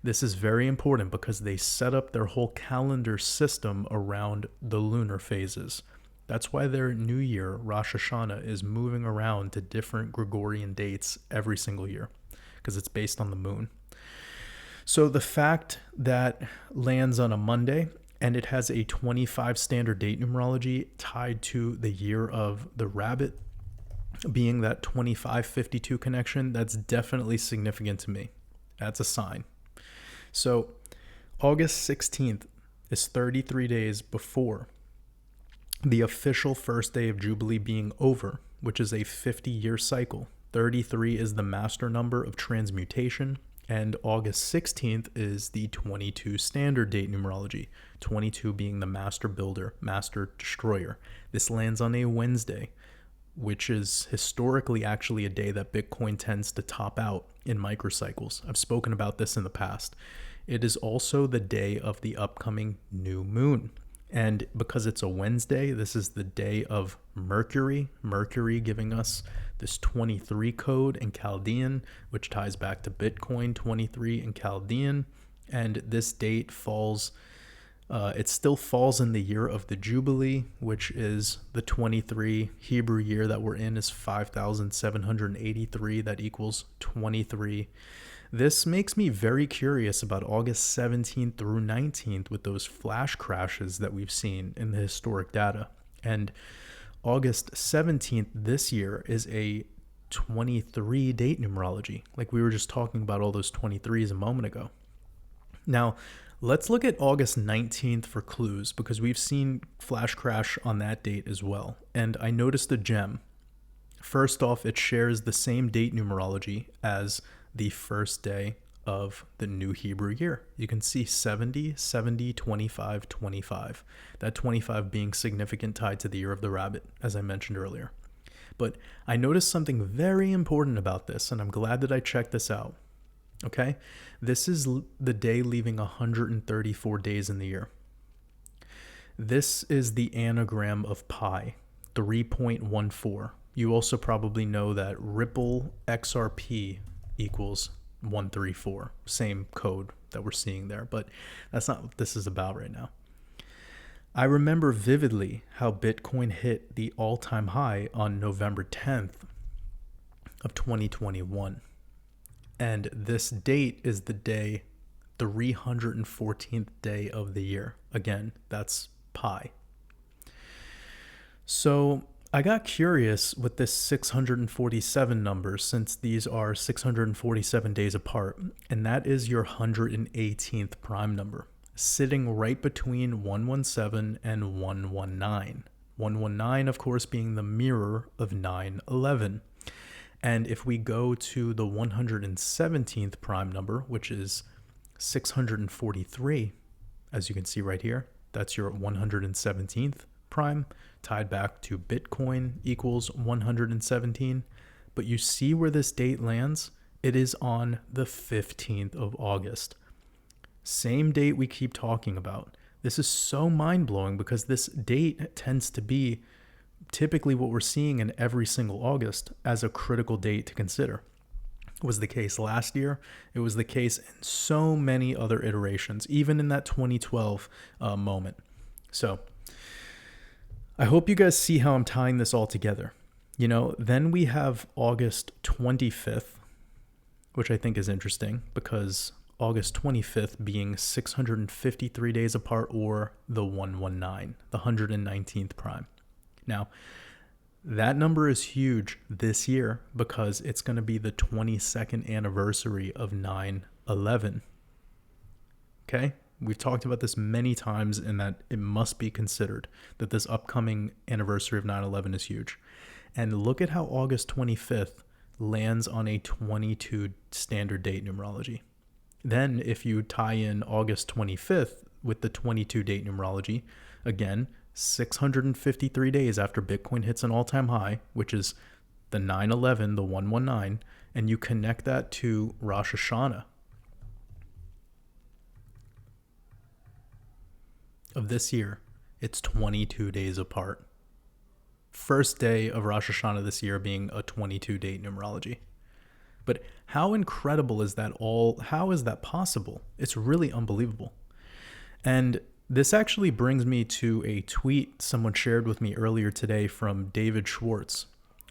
this is very important because they set up their whole calendar system around the lunar phases. That's why their new year, Rosh Hashanah, is moving around to different Gregorian dates every single year because it's based on the moon. So the fact that lands on a Monday and it has a 25 standard date numerology tied to the year of the rabbit being that 2552 connection, that's definitely significant to me. That's a sign. So August 16th is 33 days before the official first day of Jubilee being over, which is a 50-year cycle. 33 is the master number of transmutation. And August 16th is the 22 standard date numerology, 22 being the master builder, master destroyer. This lands on a Wednesday, which is historically actually a day that Bitcoin tends to top out in microcycles. I've spoken about this in the past. It is also the day of the upcoming new moon. And because it's a Wednesday, this is the day of Mercury giving us this 23 code in Chaldean, which ties back to Bitcoin, 23 in Chaldean. And this date falls, it still falls in the year of the Jubilee, which is the 23 Hebrew year that we're in is 5,783. That equals 23. This makes me very curious about August 17th through 19th with those flash crashes that we've seen in the historic data. And August 17th this year is a 23 date numerology. Like we were just talking about all those 23s a moment ago. Now, let's look at August 19th for clues because we've seen flash crash on that date as well. And I noticed a gem. First off, it shares the same date numerology as the first day of the new Hebrew year. You can see 70, 70, 25, 25. That 25 being significant tied to the year of the rabbit, as I mentioned earlier. But I noticed something very important about this, and I'm glad that I checked this out. Okay? This is the day leaving 134 days in the year. This is the anagram of pi, 3.14. You also probably know that Ripple XRP equals 134, same code that we're seeing there, but that's not what this is about right now. I remember vividly how Bitcoin hit the all-time high on November 10th of 2021. And this date is the day, 314th day of the year. Again, that's pi. So I got curious with this 647 number since these are 647 days apart, and that is your 118th prime number. sitting right between 117 and 119. 119, of course, being the mirror of 9/11. And if we go to the 117th prime number, which is 643, as you can see right here, that's your 117th prime, tied back to Bitcoin equals 117. But you see where this date lands? It is on the 15th of August. Same date we keep talking about. This is so mind-blowing because this date tends to be typically what we're seeing in every single August as a critical date to consider. It was the case last year. It was the case in so many other iterations, even in that 2012 moment. So I hope you guys see how I'm tying this all together. Then we have August 25th, which I think is interesting because August 25th being 653 days apart, or the 119, the 119th prime. Now, that number is huge this year because it's going to be the 22nd anniversary of 9/11. Okay? We've talked about this many times, and that it must be considered that this upcoming anniversary of 9/11 is huge. And look at how August 25th lands on a 22 standard date numerology. Then if you tie in August 25th with the 22 date numerology, again, 653 days after Bitcoin hits an all-time high, which is the 9/11, the 119, and you connect that to Rosh Hashanah of this year, it's 22 days apart. First day of Rosh Hashanah this year being a 22 date numerology. But how incredible is that all? How is that possible? It's really unbelievable. And this actually brings me to a tweet someone shared with me earlier today from David Schwartz.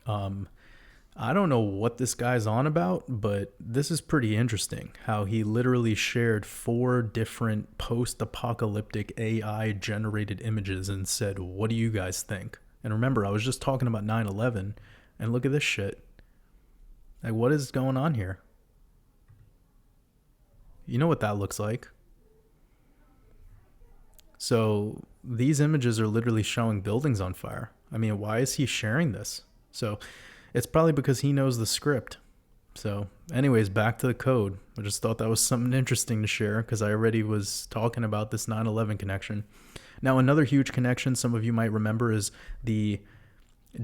I don't know what this guy's on about, but this is pretty interesting. How he literally shared 4 different post-apocalyptic AI-generated images and said, "What do you guys think?" And remember, I was just talking about 9/11, and look at this shit. Like, what is going on here? You know what that looks like. So these images are literally showing buildings on fire. I mean, why is he sharing this? So it's probably because he knows the script. So anyways, back to the code. I just thought that was something interesting to share because I already was talking about this 9/11 connection. Now, another huge connection some of you might remember is the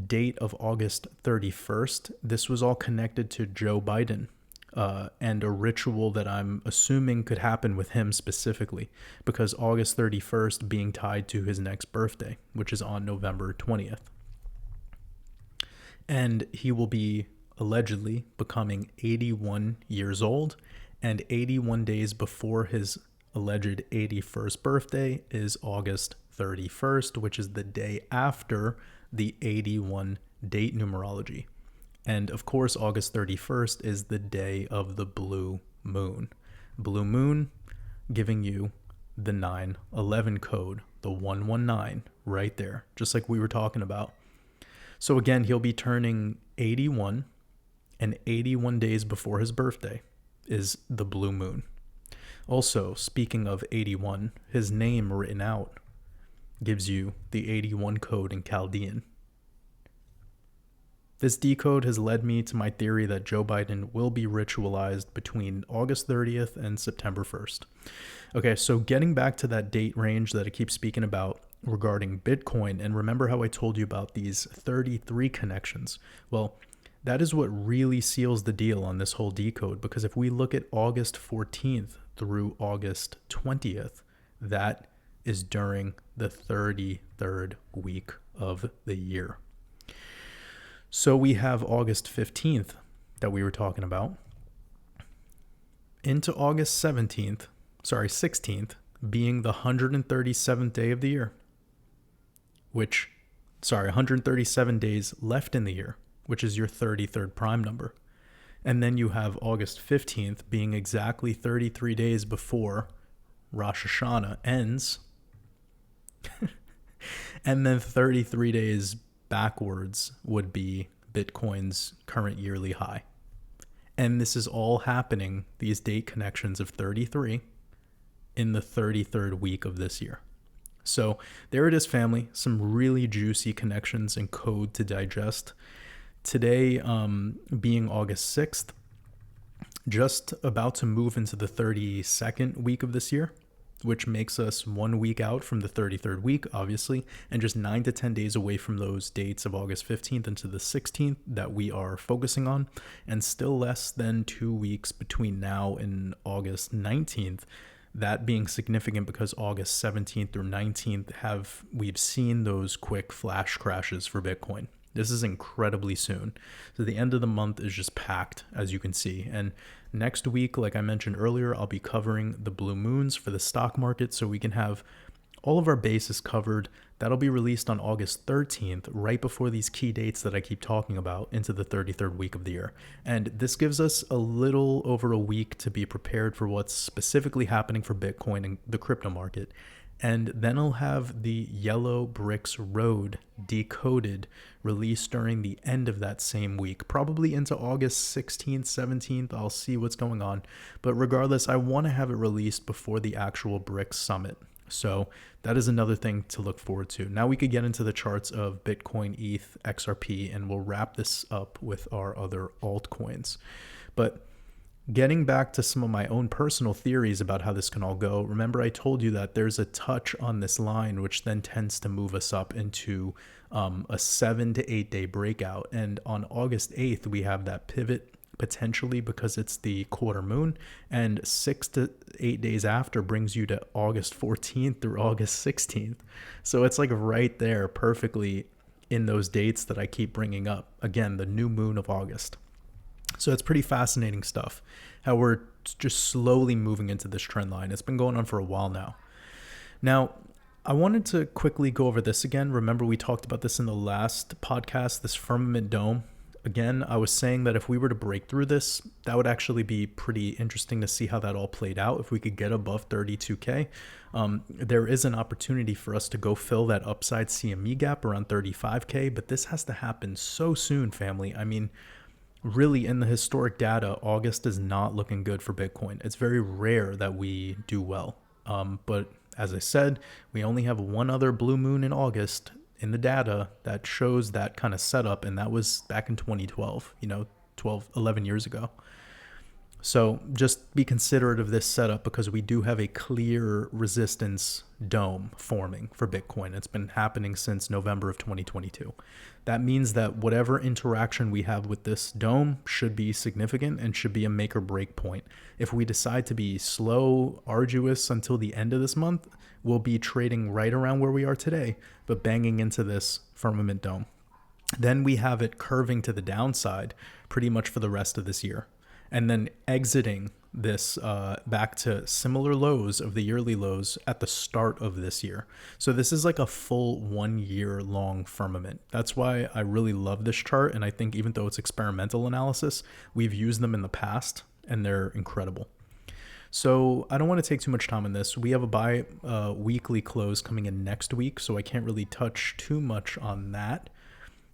date of August 31st. This was all connected to Joe Biden and a ritual that I'm assuming could happen with him specifically, because August 31st being tied to his next birthday, which is on November 20th. And he will be allegedly becoming 81 years old, and 81 days before his alleged 81st birthday is August 31st, which is the day after the 81 date numerology. And of course, August 31st is the day of the blue moon. Blue moon giving you the 9/11 code, the 119 right there, just like we were talking about. So again, he'll be turning 81, and 81 days before his birthday is the blue moon. Also, speaking of 81, his name written out gives you the 81 code in Chaldean. This decode has led me to my theory that Joe Biden will be ritualized between August 30th and September 1st. Okay, so getting back to that date range that I keep speaking about regarding Bitcoin, and remember how I told you about these 33 connections? Well, that is what really seals the deal on this whole decode, because if we look at August 14th through August 20th, that is during the 33rd week of the year. So we have August 15th that we were talking about into August 16th being the 137th day of the year, 137 days left in the year, which is your 33rd prime number. And then you have August 15th being exactly 33 days before Rosh Hashanah ends. And then 33 days backwards would be Bitcoin's current yearly high. And this is all happening, these date connections of 33, in the 33rd week of this year. So there it is, family. Some really juicy connections and code to digest. Today, being August 6th, just about to move into the 32nd week of this year, which makes us 1 week out from the 33rd week, obviously, and just 9 to 10 days away from those dates of August 15th into the 16th that we are focusing on, and still less than 2 weeks between now and August 19th. That being significant because August 17th through 19th we've seen those quick flash crashes for Bitcoin. This is incredibly soon. So the end of the month is just packed, as you can see. And next week, like I mentioned earlier, I'll be covering the blue moons for the stock market so we can have all of our bases covered. That'll be released on August 13th, right before these key dates that I keep talking about into the 33rd week of the year. And this gives us a little over a week to be prepared for what's specifically happening for Bitcoin and the crypto market. And then I'll have the Yellow Bricks Road decoded, released during the end of that same week, probably into August 16th, 17th. I'll see what's going on. But regardless, I want to have it released before the actual BRICS summit. So that is another thing to look forward to. Now we could get into the charts of Bitcoin, ETH, XRP, and we'll wrap this up with our other altcoins. But getting back to some of my own personal theories about how this can all go, remember I told you that there's a touch on this line which then tends to move us up into a 7 to 8 day breakout. And on August 8th, we have that pivot potentially because it's the quarter moon, and 6 to 8 days after brings you to August 14th through August 16th. So it's like right there perfectly in those dates that I keep bringing up. Again, the new moon of August. So it's pretty fascinating stuff, how we're just slowly moving into this trend line. It's been going on for a while now. Now, I wanted to quickly go over this again. Remember, we talked about this in the last podcast, this firmament dome. Again, I was saying that if we were to break through this, that would actually be pretty interesting to see how that all played out. If we could get above 32K, there is an opportunity for us to go fill that upside CME gap around 35K, but this has to happen so soon, family. I mean, really, in the historic data, August is not looking good for Bitcoin. It's very rare that we do well. But as I said, we only have one other blue moon in August in the data that shows that kind of setup, and that was back in 2012, 11 years ago. So just be considerate of this setup because we do have a clear resistance dome forming for Bitcoin. It's been happening since November of 2022. That means that whatever interaction we have with this dome should be significant and should be a make or break point. If we decide to be slow, arduous until the end of this month, we'll be trading right around where we are today, but banging into this firmament dome. Then we have it curving to the downside pretty much for the rest of this year, and then exiting this back to similar lows of the yearly lows at the start of this year. So this is like a full 1 year long firmament. That's why I really love this chart. And I think even though it's experimental analysis, we've used them in the past and they're incredible. So I don't want to take too much time on this. We have a weekly close coming in next week, so I can't really touch too much on that.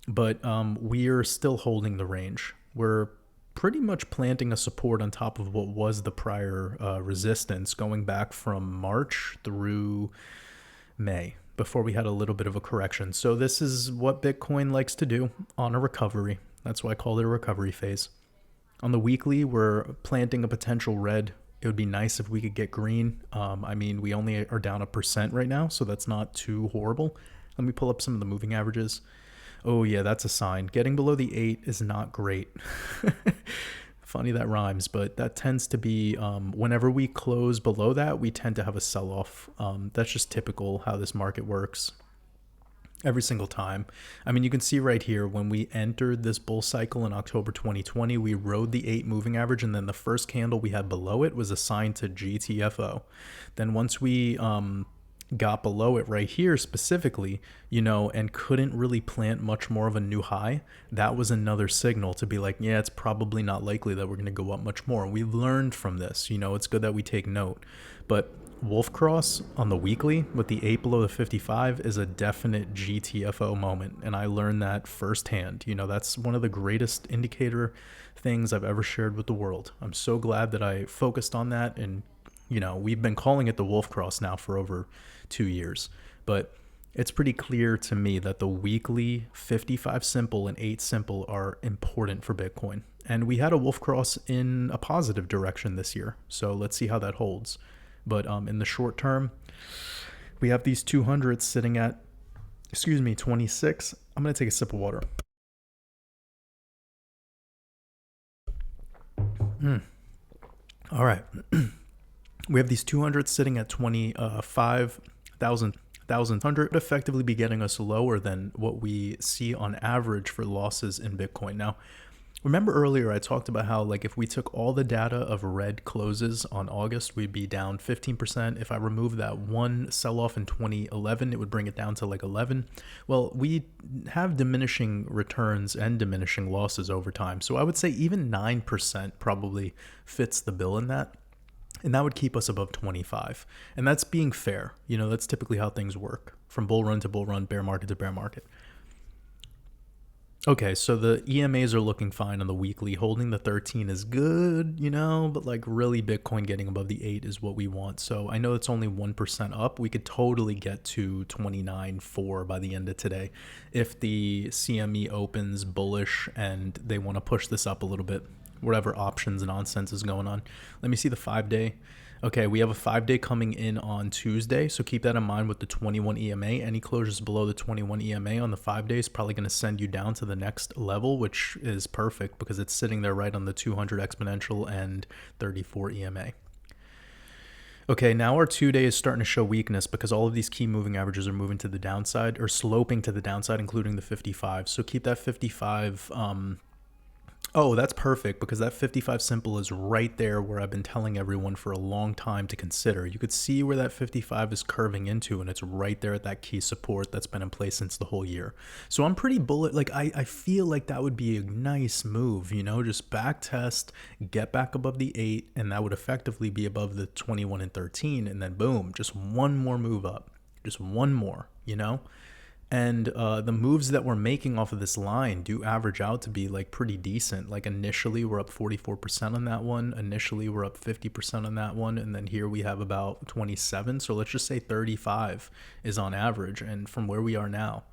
But we're still holding the range. We're pretty much planting a support on top of what was the prior resistance going back from March through May before we had a little bit of a correction. So this is what Bitcoin likes to do on a recovery. That's why I call it a recovery phase. On the weekly, we're planting a potential red. It would be nice if we could get green. I mean, we only are down 1% right now, so that's not too horrible. Let me pull up some of the moving averages. Oh yeah, that's a sign. Getting below the 8 is not great. Funny that rhymes, but that tends to be whenever we close below that, we tend to have a sell-off. That's just typical how this market works every single time. I mean, you can see right here, when we entered this bull cycle in October 2020, we rode the 8 moving average, and then the first candle we had below it was assigned to GTFO. Then once we got below it right here specifically, and couldn't really plant much more of a new high, that was another signal to be like, yeah, it's probably not likely that we're going to go up much more. We learned from this, it's good that we take note. But Wolf Cross on the weekly with the 8 below the 55 is a definite GTFO moment. And I learned that firsthand. That's one of the greatest indicator things I've ever shared with the world. I'm so glad that I focused on that and we've been calling it the wolf cross now for over 2 years, but it's pretty clear to me that the weekly 55 simple and 8 simple are important for Bitcoin. And we had a wolf cross in a positive direction this year. So let's see how that holds. But in the short term, we have these 200s sitting at, 26. I'm going to take a sip of water. All right. We have these 200s sitting at 25,000. Would effectively be getting us lower than what we see on average for losses in Bitcoin. Now, remember earlier I talked about how like if we took all the data of red closes on August, we'd be down 15%. If I remove that one sell-off in 2011, it would bring it down to like 11. Well, we have diminishing returns and diminishing losses over time. So I would say even 9% probably fits the bill in that. And that would keep us above 25. And that's being fair. That's typically how things work from bull run to bull run, bear market to bear market. Okay, so the EMAs are looking fine on the weekly. Holding the 13 is good, but like really Bitcoin getting above the 8 is what we want. So I know it's only 1% up. We could totally get to 29.4 by the end of today if the CME opens bullish and they want to push this up a little bit. Whatever options nonsense is going on. Let me see the 5-day. Okay, we have a 5-day coming in on Tuesday, so keep that in mind with the 21 EMA. Any closures below the 21 EMA on the 5-day is probably going to send you down to the next level, which is perfect because it's sitting there right on the 200 exponential and 34 EMA. Okay, now our 2-day is starting to show weakness because all of these key moving averages are moving to the downside or sloping to the downside, including the 55. So keep that 55. Oh, that's perfect because that 55 simple is right there where I've been telling everyone for a long time to consider. You could see where that 55 is curving into, and it's right there at that key support that's been in place since the whole year. So I'm pretty bullish. Like I feel like that would be a nice move, just back test, get back above the 8, and that would effectively be above the 21 and 13, and then boom, just one more move up, just one more, And the moves that we're making off of this line do average out to be like pretty decent. Like initially we're up 44% on that one. Initially we're up 50% on that one. And then here we have about 27. So let's just say 35 is on average. And from where we are now,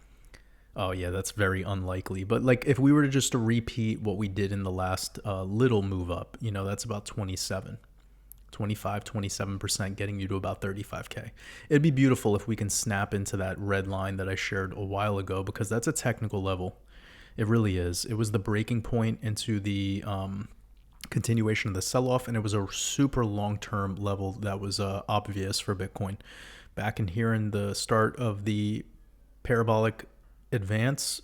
oh yeah, that's very unlikely. But like if we were to just to repeat what we did in the last little move up, that's about 27. 25, 27%, getting you to about 35K. It'd be beautiful if we can snap into that red line that I shared a while ago because that's a technical level. It really is. It was the breaking point into the continuation of the sell-off, and it was a super long-term level that was obvious for Bitcoin. Back in here in the start of the parabolic advance,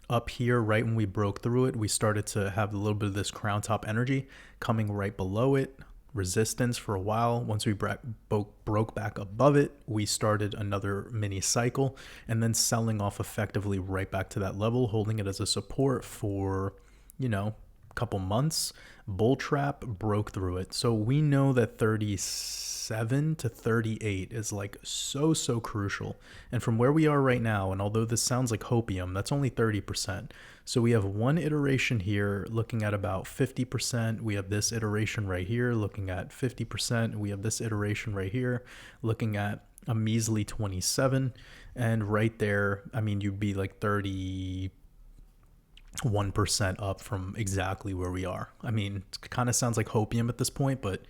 up here, right when we broke through it, we started to have a little bit of this crown top energy coming right below it. Resistance for a while. Once we broke back above it, we started another mini cycle and then selling off effectively right back to that level, holding it as a support for, a couple months. Bull trap broke through it. So we know that 37 to 38 is like so crucial. And from where we are right now, and although this sounds like hopium, that's only 30%. So we have one iteration here looking at about 50%. We have this iteration right here looking at 50%. We have this iteration right here looking at a measly 27. And right there, you'd be like 31% up from exactly where we are. It kind of sounds like hopium at this point, but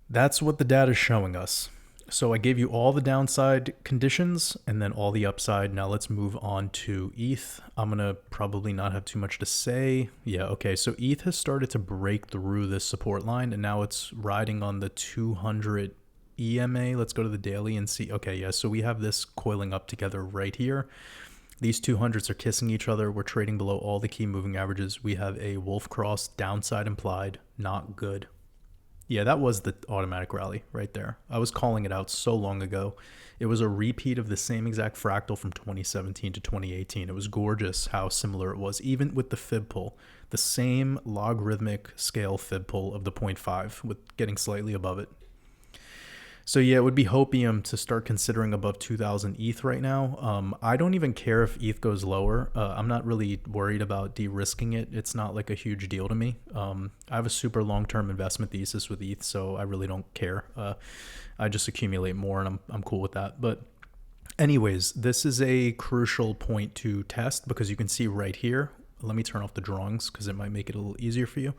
that's what the data is showing us. So I gave you all the downside conditions and then all the upside. Now let's move on to ETH. I'm going to probably not have too much to say. Yeah, okay. So ETH has started to break through this support line and now it's riding on the 200 EMA. Let's go to the daily and see. Okay, yeah. So we have this coiling up together right here. These 200s are kissing each other. We're trading below all the key moving averages. We have a wolf cross, downside implied, not good. Yeah, that was the automatic rally right there. I was calling it out so long ago. It was a repeat of the same exact fractal from 2017 to 2018. It was gorgeous how similar it was, even with the fib pull. The same logarithmic scale fib pull of the 0.5 with getting slightly above it. So yeah, it would be hopium to start considering above 2000 ETH right now. I don't even care if ETH goes lower. I'm not really worried about de-risking it. It's not like a huge deal to me. I have a super long-term investment thesis with ETH, so I really don't care. I just accumulate more, and I'm cool with that. But anyways, this is a crucial point to test because you can see right here. Let me turn off the drawings because it might make it a little easier for you,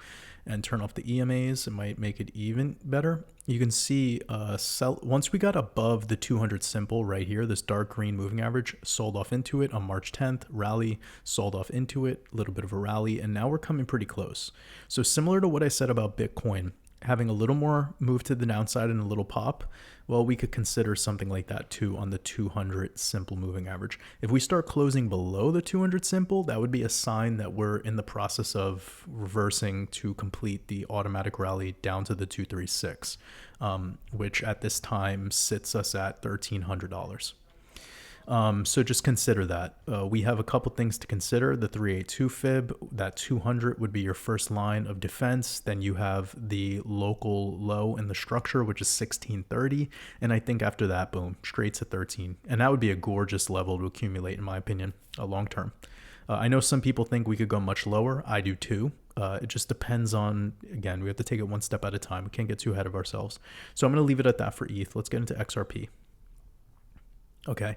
and turn off the EMAs. It might make it even better. You can see once we got above the 200 simple right here, this dark green moving average sold off into it on March 10th, rally, sold off into it, a little bit of a rally, and now we're coming pretty close. So similar to what I said about Bitcoin, having a little more move to the downside and a little pop, well, we could consider something like that too on the 200 simple moving average. If we start closing below the 200 simple, that would be a sign that we're in the process of reversing to complete the automatic rally down to the 236, which at this time sits us at $1,300. So just consider that. We have a couple things to consider. The 382 fib, that 200 would be your first line of defense. Then you have the local low in the structure, which is 1630. And I think after that, boom, straight to 13. And that would be a gorgeous level to accumulate, in my opinion, long term. I know some people think we could go much lower. I do too. It just depends on, again, we have to take it one step at a time. We can't get too ahead of ourselves. So I'm going to leave it at that for ETH. Let's get into XRP. Okay.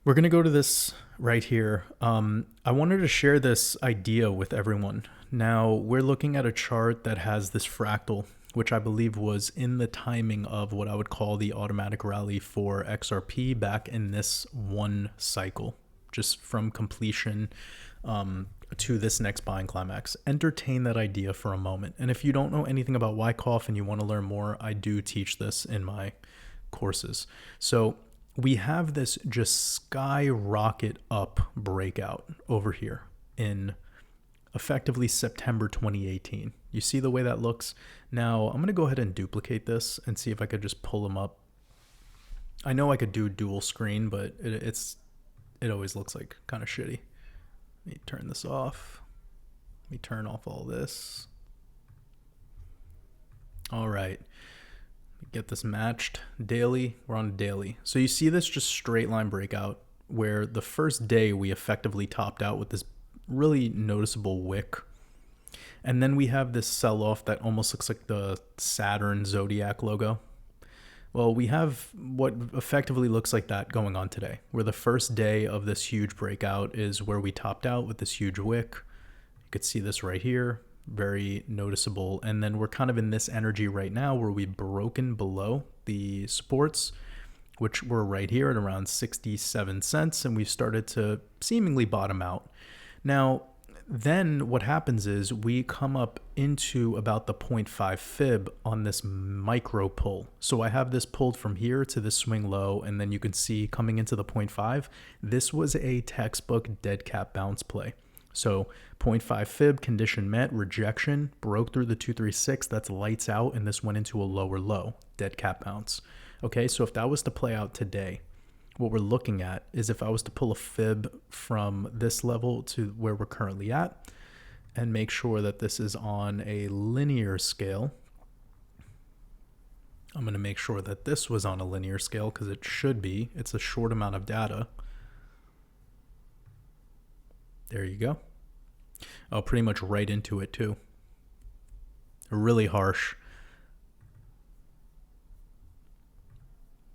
We're going to go to this right here. I wanted to share this idea with everyone. Now, we're looking at a chart that has this fractal, which I believe was in the timing of what I would call the automatic rally for XRP back in this one cycle, just from completion to this next buying climax. Entertain that idea for a moment. And if you don't know anything about Wyckoff and you want to learn more, I do teach this in my courses. So we have this just skyrocket up breakout over here in effectively September 2018. You see the way that looks? Now I'm going to go ahead and duplicate this and see if I could just pull them up. I know I could do dual screen, but it always looks like kind of shitty. Let me turn this off. Let me turn off all this. All right. Get this matched daily. We're on daily. So you see this just straight line breakout where the first day we effectively topped out with this really noticeable wick. And then we have this sell off that almost looks like the Saturn Zodiac logo. Well, we have what effectively looks like that going on today, where the first day of this huge breakout is where we topped out with this huge wick. You could see this right here. Very noticeable. And then we're kind of in this energy right now where we've broken below the supports, which were right here at around 67 cents. And we've started to seemingly bottom out. Now, then what happens is we come up into about the 0.5 fib on this micro pull. So I have this pulled from here to this swing low. And then you can see coming into the 0.5, this was a textbook dead cat bounce play. So 0.5 fib, condition met, rejection, broke through the 236, that's lights out, and this went into a lower low, dead cat bounce. Okay, so if that was to play out today, what we're looking at is if I was to pull a fib from this level to where we're currently at, and make sure that this is on a linear scale. I'm going to make sure that this was on a linear scale because it should be. It's a short amount of data. There you go. Oh, pretty much right into it too. Really harsh.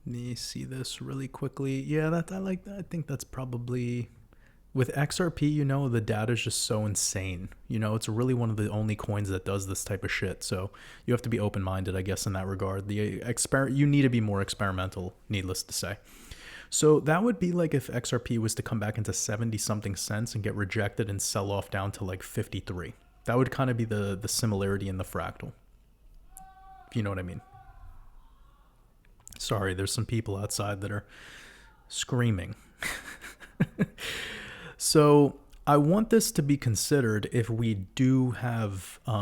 Let me see this really quickly. Yeah, I like that. I think that's probably with XRP, you know, the data is just so insane. You know, it's really one of the only coins that does this type of shit. So you have to be open-minded, I guess, in that regard. You need to be more experimental, needless to say. So that would be like if XRP was to come back into 70 something cents and get rejected and sell off down to like 53. That would kind of be the similarity in the fractal. If you know what I mean. Sorry, there's some people outside that are screaming. So I want this to be considered if we do have, a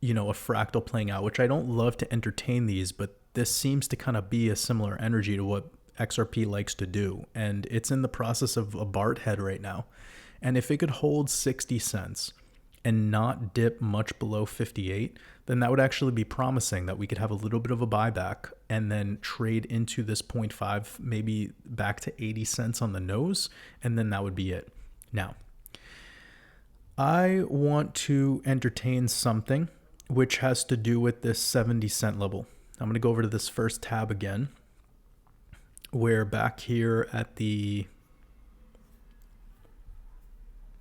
fractal playing out, which I don't love to entertain these, but this seems to kind of be a similar energy to what XRP likes to do. And it's in the process of a BART head right now. And if it could hold 60 cents and not dip much below 58, then that would actually be promising that we could have a little bit of a buyback and then trade into this 0.5, maybe back to 80 cents on the nose, and then that would be it. Now, I want to entertain something which has to do with this 70 cent level. I'm going to go over to this first tab again. We're back here at the,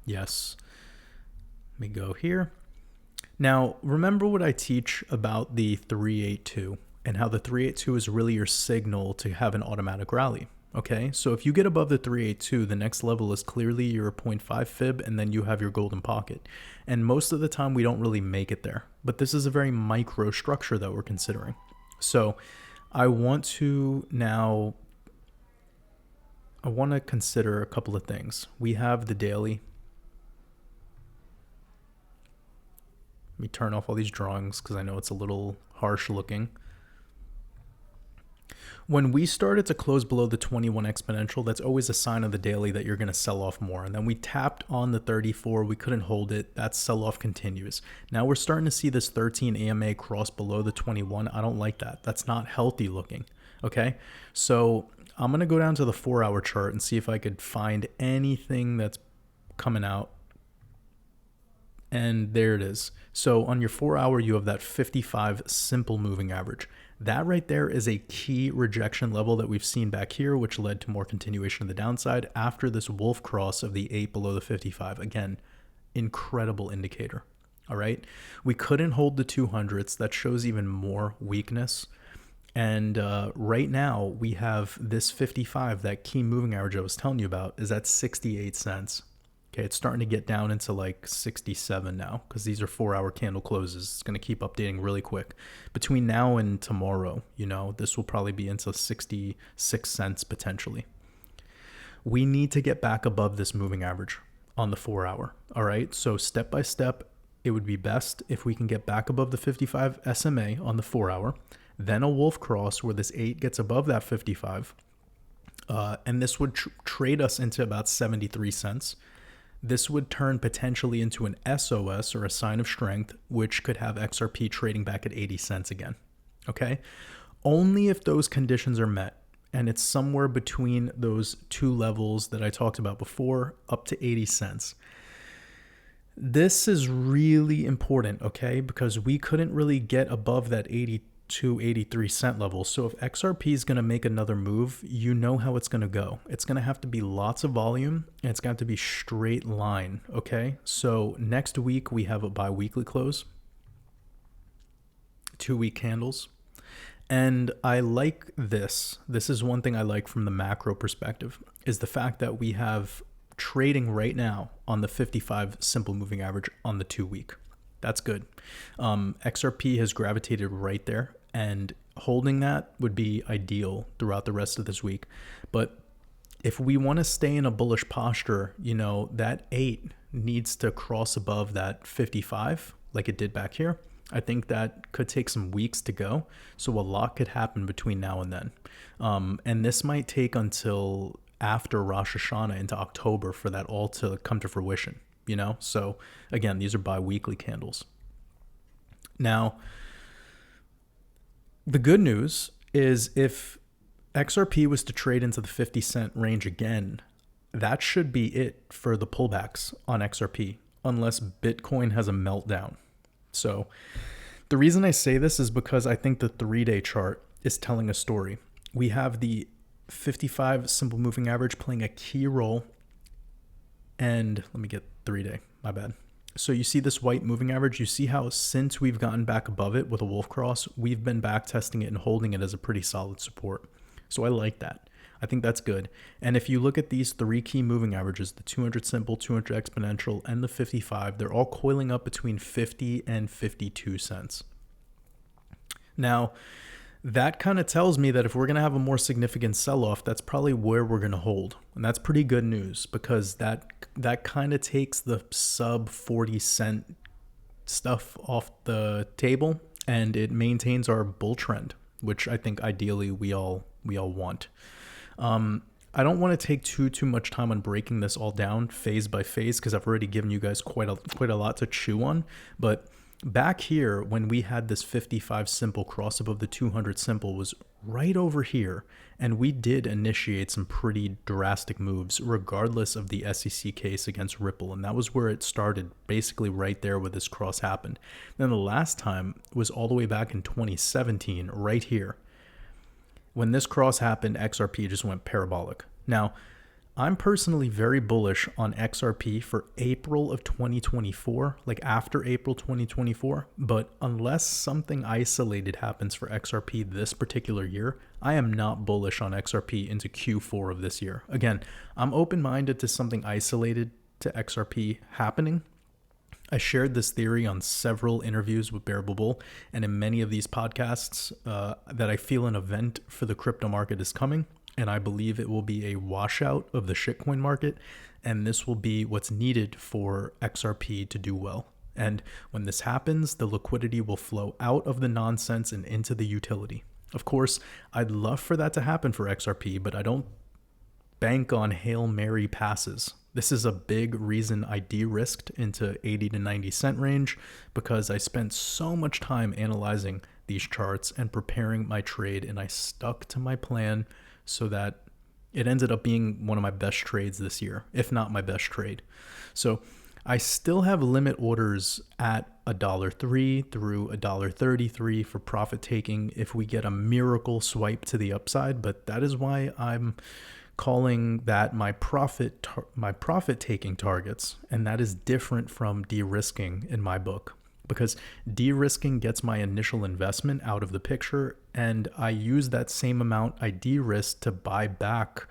yes, let me go here. Now, remember what I teach about the 382 and how the 382 is really your signal to have an automatic rally. Okay, so if you get above the 382, the next level is clearly your 0.5 fib, and then you have your golden pocket. And most of the time, we don't really make it there. But this is a very micro structure that we're considering. So I want to consider a couple of things. We have the daily. Let me turn off all these drawings because I know it's a little harsh looking. When we started to close below the 21 exponential, that's always a sign of the daily that you're going to sell off more. And then we tapped on the 34. We couldn't hold it. That sell-off continues. Now we're starting to see this 13 AMA cross below the 21. I don't like that. That's not healthy looking. Okay, so I'm going to go down to the 4-hour chart and see if I could find anything that's coming out. And there it is. So on your 4-hour, you have that 55 simple moving average. That right there is a key rejection level that we've seen back here, which led to more continuation of the downside after this wolf cross of the 8 below the 55. Again, incredible indicator. All right. We couldn't hold the 200s. That shows even more weakness. And right now we have this 55, that key moving average I was telling you about, is at 68 cents. Okay, it's starting to get down into like 67 now because these are 4-hour candle closes. It's going to keep updating really quick. Between now and tomorrow, this will probably be into 66 cents potentially. We need to get back above this moving average on the 4-hour. All right, so step by step, it would be best if we can get back above the 55 SMA on the 4-hour, then a wolf cross where this 8 gets above that 55, and this would trade us into about 73 cents. This would turn potentially into an SOS, or a sign of strength, which could have XRP trading back at 80 cents again. Okay? Only if those conditions are met, and it's somewhere between those two levels that I talked about before, up to 80 cents. This is really important, okay? Because we couldn't really get above that 82, 83 cent level. So if XRP is going to make another move, you know how it's going to go. It's going to have to be lots of volume, and it's going to have to be straight line, okay? So next week we have a bi-weekly close, 2-week candles. And I like this. This is one thing I like from the macro perspective, is the fact that we have trading right now on the 55 simple moving average on the 2-week. That's good. XRP has gravitated right there, and holding that would be ideal throughout the rest of this week. But if we want to stay in a bullish posture, that 8 needs to cross above that 55 like it did back here. I think that could take some weeks to go. So a lot could happen between now and then. And this might take until after Rosh Hashanah into October for that all to come to fruition. So again, these are bi-weekly candles. Now, the good news is if XRP was to trade into the 50 cent range again, that should be it for the pullbacks on XRP, unless Bitcoin has a meltdown. So the reason I say this is because I think the 3-day chart is telling a story. We have the 55 simple moving average playing a key role. And let me get 3-day, my bad. So you see this white moving average, you see how since we've gotten back above it with a wolf cross, we've been back testing it and holding it as a pretty solid support. So I like that. I think that's good. And if you look at these 3 key moving averages, the 200 simple, 200 exponential, and the 55, they're all coiling up between 50 and 52 cents. Now, that kind of tells me that if we're going to have a more significant sell-off, that's probably where we're going to hold. And that's pretty good news, because that kind of takes the sub 40 cent stuff off the table, and it maintains our bull trend, which I think ideally we all want. I don't want to take too much time on breaking this all down phase by phase because I've already given you guys quite a lot to chew on. But back here, when we had this 55 simple cross above the 200 simple, was right over here, and we did initiate some pretty drastic moves regardless of the SEC case against Ripple, and that was where it started, basically right there where this cross happened. Then the last time was all the way back in 2017, right here. When this cross happened, XRP just went parabolic. Now, I'm personally very bullish on XRP for April of 2024, like after April 2024. But unless something isolated happens for XRP this particular year, I am not bullish on XRP into Q4 of this year. Again, I'm open-minded to something isolated to XRP happening. I shared this theory on several interviews with Bearable Bull and in many of these podcasts that I feel an event for the crypto market is coming. And I believe it will be a washout of the shitcoin market. And this will be what's needed for XRP to do well. And when this happens, the liquidity will flow out of the nonsense and into the utility. Of course, I'd love for that to happen for XRP, but I don't bank on Hail Mary passes. This is a big reason I de-risked into 80 to 90 cent range because I spent so much time analyzing these charts and preparing my trade, and I stuck to my plan so that it ended up being one of my best trades this year, if not my best trade. So I still have limit orders at $1.03 through $1.33 for profit taking if we get a miracle swipe to the upside, but that is why I'm calling that my profit taking targets, and that is different from de-risking in my book, because de-risking gets my initial investment out of the picture, and I use that same amount I de-risked to buy back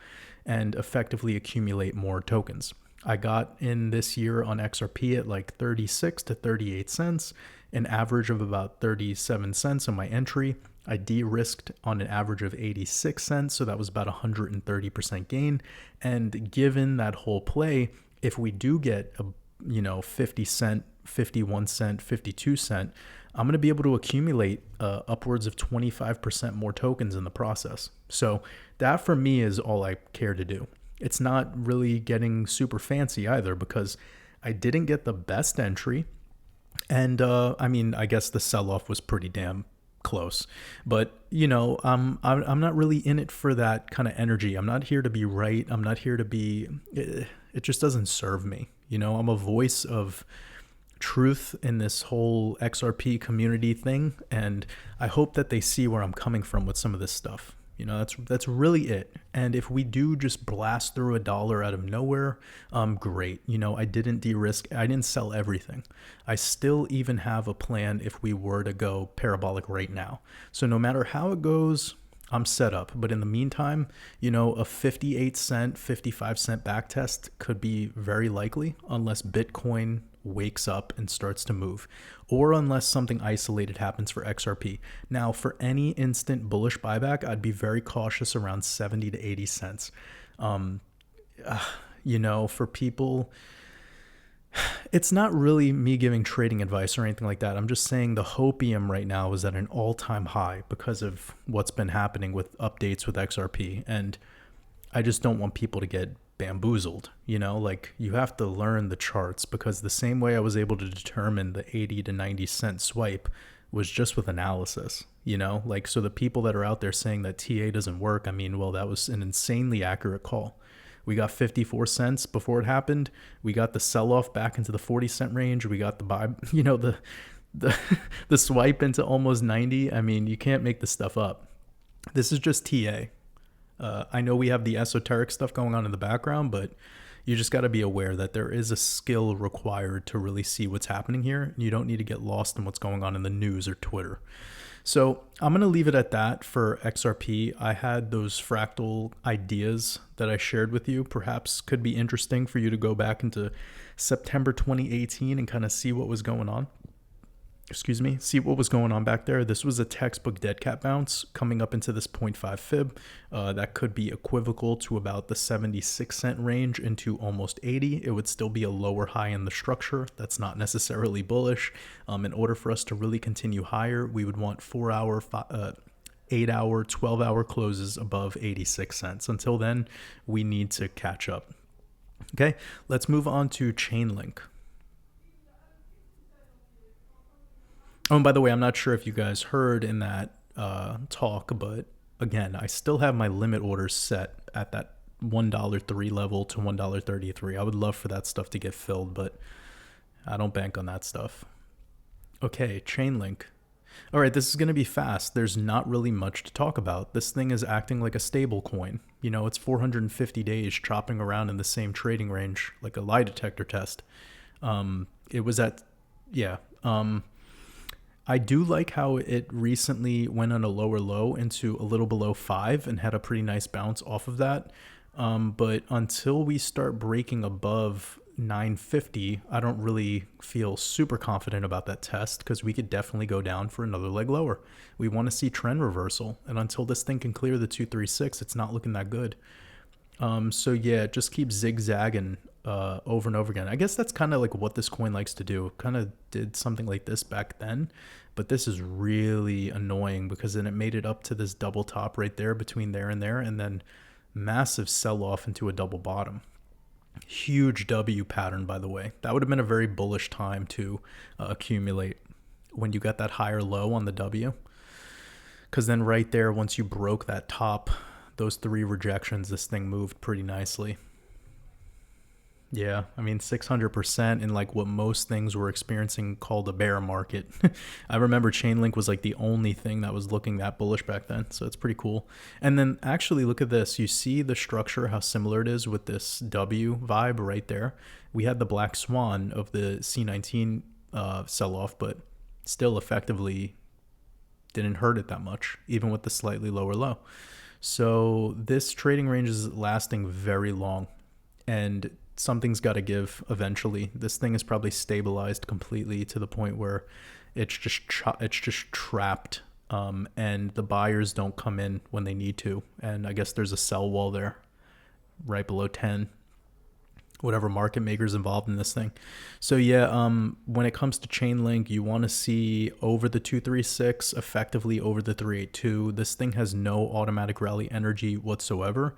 and effectively accumulate more tokens. I got in this year on XRP at like 36 to 38 cents, an average of about 37 cents on my entry. I de-risked on an average of 86 cents, so that was about 130% gain. And given that whole play, if we do get a 50 cent, 51 cent, 52 cent, I'm going to be able to accumulate upwards of 25% more tokens in the process. So that for me is all I care to do. It's not really getting super fancy either because I didn't get the best entry. And I guess the sell-off was pretty damn close, but I'm not really in it for that kind of energy. I'm not here to be right. I'm not here to be, it just doesn't serve me. I'm a voice of truth in this whole XRP community thing. And I hope that they see where I'm coming from with some of this stuff. That's really it. And if we do just blast through $1 out of nowhere, great. I didn't de-risk. I didn't sell everything. I still even have a plan if we were to go parabolic right now. So no matter how it goes, I'm set up. But in the meantime, a 58 cent, 55 cent backtest could be very likely unless Bitcoin wakes up and starts to move, or unless something isolated happens for XRP. Now, for any instant bullish buyback, I'd be very cautious around 70 to 80 cents. For people, it's not really me giving trading advice or anything like that. I'm just saying the hopium right now is at an all-time high because of what's been happening with updates with XRP. And I just don't want people to get bamboozled. You have to learn the charts, because the same way I was able to determine the 80 to 90 cent swipe was just with analysis, so the people that are out there saying that TA doesn't work, that was an insanely accurate call. We got 54 cents before it happened. We got the sell-off back into the 40 cent range. We got the buy, the swipe into almost 90. You can't make this stuff up. This is just TA. I know we have the esoteric stuff going on in the background, but you just got to be aware that there is a skill required to really see what's happening here. You don't need to get lost in what's going on in the news or Twitter. So I'm going to leave it at that for XRP. I had those fractal ideas that I shared with you. Perhaps could be interesting for you to go back into September 2018 and kind of see what was going on. See what was going on back there. This was a textbook dead cat bounce coming up into this 0.5 fib. That could be equivocal to about the 76 cent range into almost 80. It would still be a lower high in the structure. That's not necessarily bullish. In order for us to really continue higher, we would want 4 hour 8-hour, 12-hour closes above 86 cents. Until then, we need to catch up. Okay, let's move on to Chainlink. Oh, and by the way, I'm not sure if you guys heard in that talk, but again, I still have my limit orders set at that $1.03 level to $1.33. I would love for that stuff to get filled, but I don't bank on that stuff. Okay, Chainlink. All right, this is going to be fast. There's not really much to talk about. This thing is acting like a stable coin. You know, it's 450 days chopping around in the same trading range, like a lie detector test. It was at, yeah. I do like how it recently went on a lower low into a little below 5 and had a pretty nice bounce off of that. But until we start breaking above 950, I don't really feel super confident about that test because we could definitely go down for another leg lower. We want to see trend reversal, and until this thing can clear the 236, it's not looking that good. So yeah, just keep zigzagging over and over again. I guess that's kind of like what this coin likes to do. It kind of did something like this back then, but this is really annoying because then it made it up to this double top right there between there, and then massive sell off into a double bottom. Huge W pattern, by the way. That would have been a very bullish time to accumulate when you got that higher low on the W. Because then right there, once you broke that top, those 3 rejections, this thing moved pretty nicely. Yeah, I mean 600% in like what most things were experiencing called a bear market. I remember Chainlink was like the only thing that was looking that bullish back then, so it's pretty cool. And then actually look at this. You see the structure, how similar it is with this W vibe right there. We had the black swan of the C19 sell-off, but still effectively didn't hurt it that much, even with the slightly lower low. So this trading range is lasting very long, and something's got to give eventually. This thing is probably stabilized completely to the point where it's just trapped, and the buyers don't come in when they need to. And I guess there's a sell wall there right below 10, whatever market makers involved in this thing. So yeah, when it comes to Chainlink, you want to see over the 236, effectively over the 382. This thing has no automatic rally energy whatsoever,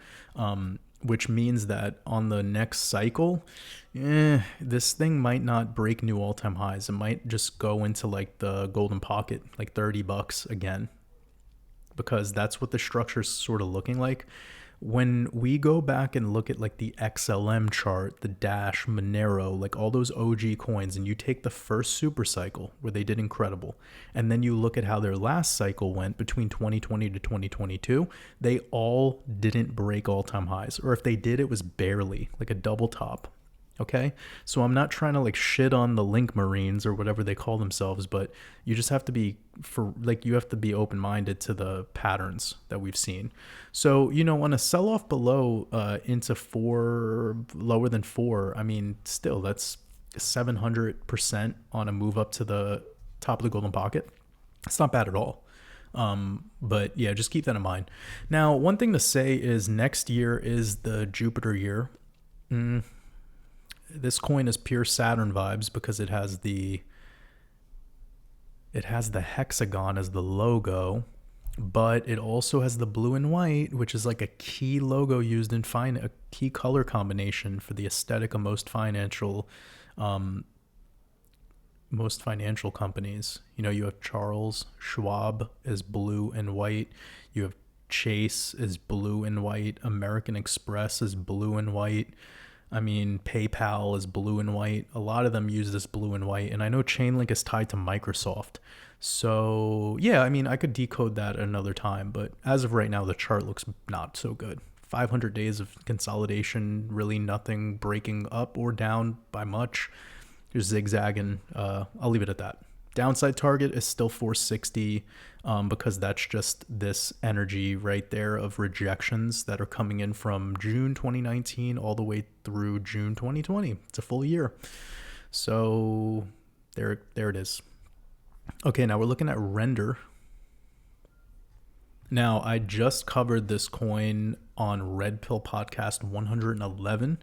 which means that on the next cycle, this thing might not break new all-time highs. It might just go into like the golden pocket, like $30 again, because that's what the structure's sort of looking like. When we go back and look at like the XLM chart, the Dash, Monero, like all those OG coins, and you take the first super cycle where they did incredible, and then you look at how their last cycle went between 2020 to 2022, they all didn't break all-time highs. Or if they did, it was barely, like a double top. Okay, so I'm not trying to like shit on the Link Marines or whatever they call themselves, but you just have to be you have to be open-minded to the patterns that we've seen. So, you know, on a sell-off below into 4, lower than 4, I mean, still that's 700% on a move up to the top of the golden pocket. It's not bad at all. But yeah, just keep that in mind. Now, one thing to say is next year is the Jupiter year. This coin is pure Saturn vibes because it has the hexagon as the logo, but it also has the blue and white, which is like a key logo used in a key color combination for the aesthetic of most financial companies. You know, you have Charles Schwab is blue and white. You have Chase is blue and white. American Express is blue and white. I mean, PayPal is blue and white. A lot of them use this blue and white. And I know Chainlink is tied to Microsoft. So yeah, I mean, I could decode that another time. But as of right now, the chart looks not so good. 500 days of consolidation, really nothing breaking up or down by much. Just zigzagging. I'll leave it at that. Downside target is still 460 because that's just this energy right there of rejections that are coming in from June 2019 all the way through June 2020. It's a full year. So there it is. Okay, now we're looking at Render. Now, I just covered this coin on Red Pill Podcast 111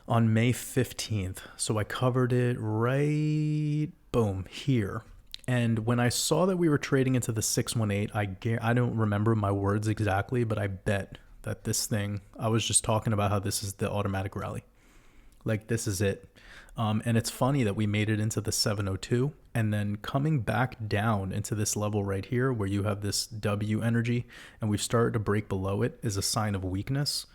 on May 15th. So I covered it right, boom, here. And when I saw that we were trading into the 618, I don't remember my words exactly, but I bet that this thing, I was just talking about how this is the automatic rally. Like, this is it. And it's funny that we made it into the 702 and then coming back down into this level right here where you have this W energy and we've started to break below it is a sign of weakness.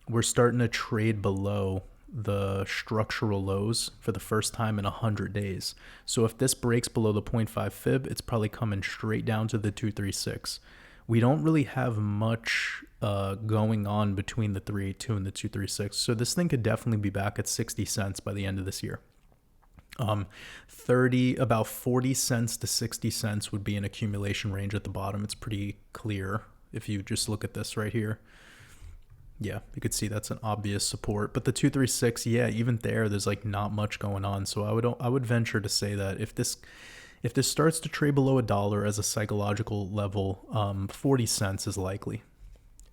We're starting to trade below the structural lows for the first time in 100 days. So if this breaks below the 0.5 fib, it's probably coming straight down to the 236. We don't really have much going on between the 382 and the 236. So this thing could definitely be back at 60 cents by the end of this year. About 40 cents to 60 cents would be an accumulation range at the bottom. It's pretty clear if you just look at this right here. Yeah, you could see that's an obvious support. But the 236, yeah, even there's like not much going on. So I would venture to say that if this starts to trade below $1 as a psychological level, 40 cents is likely.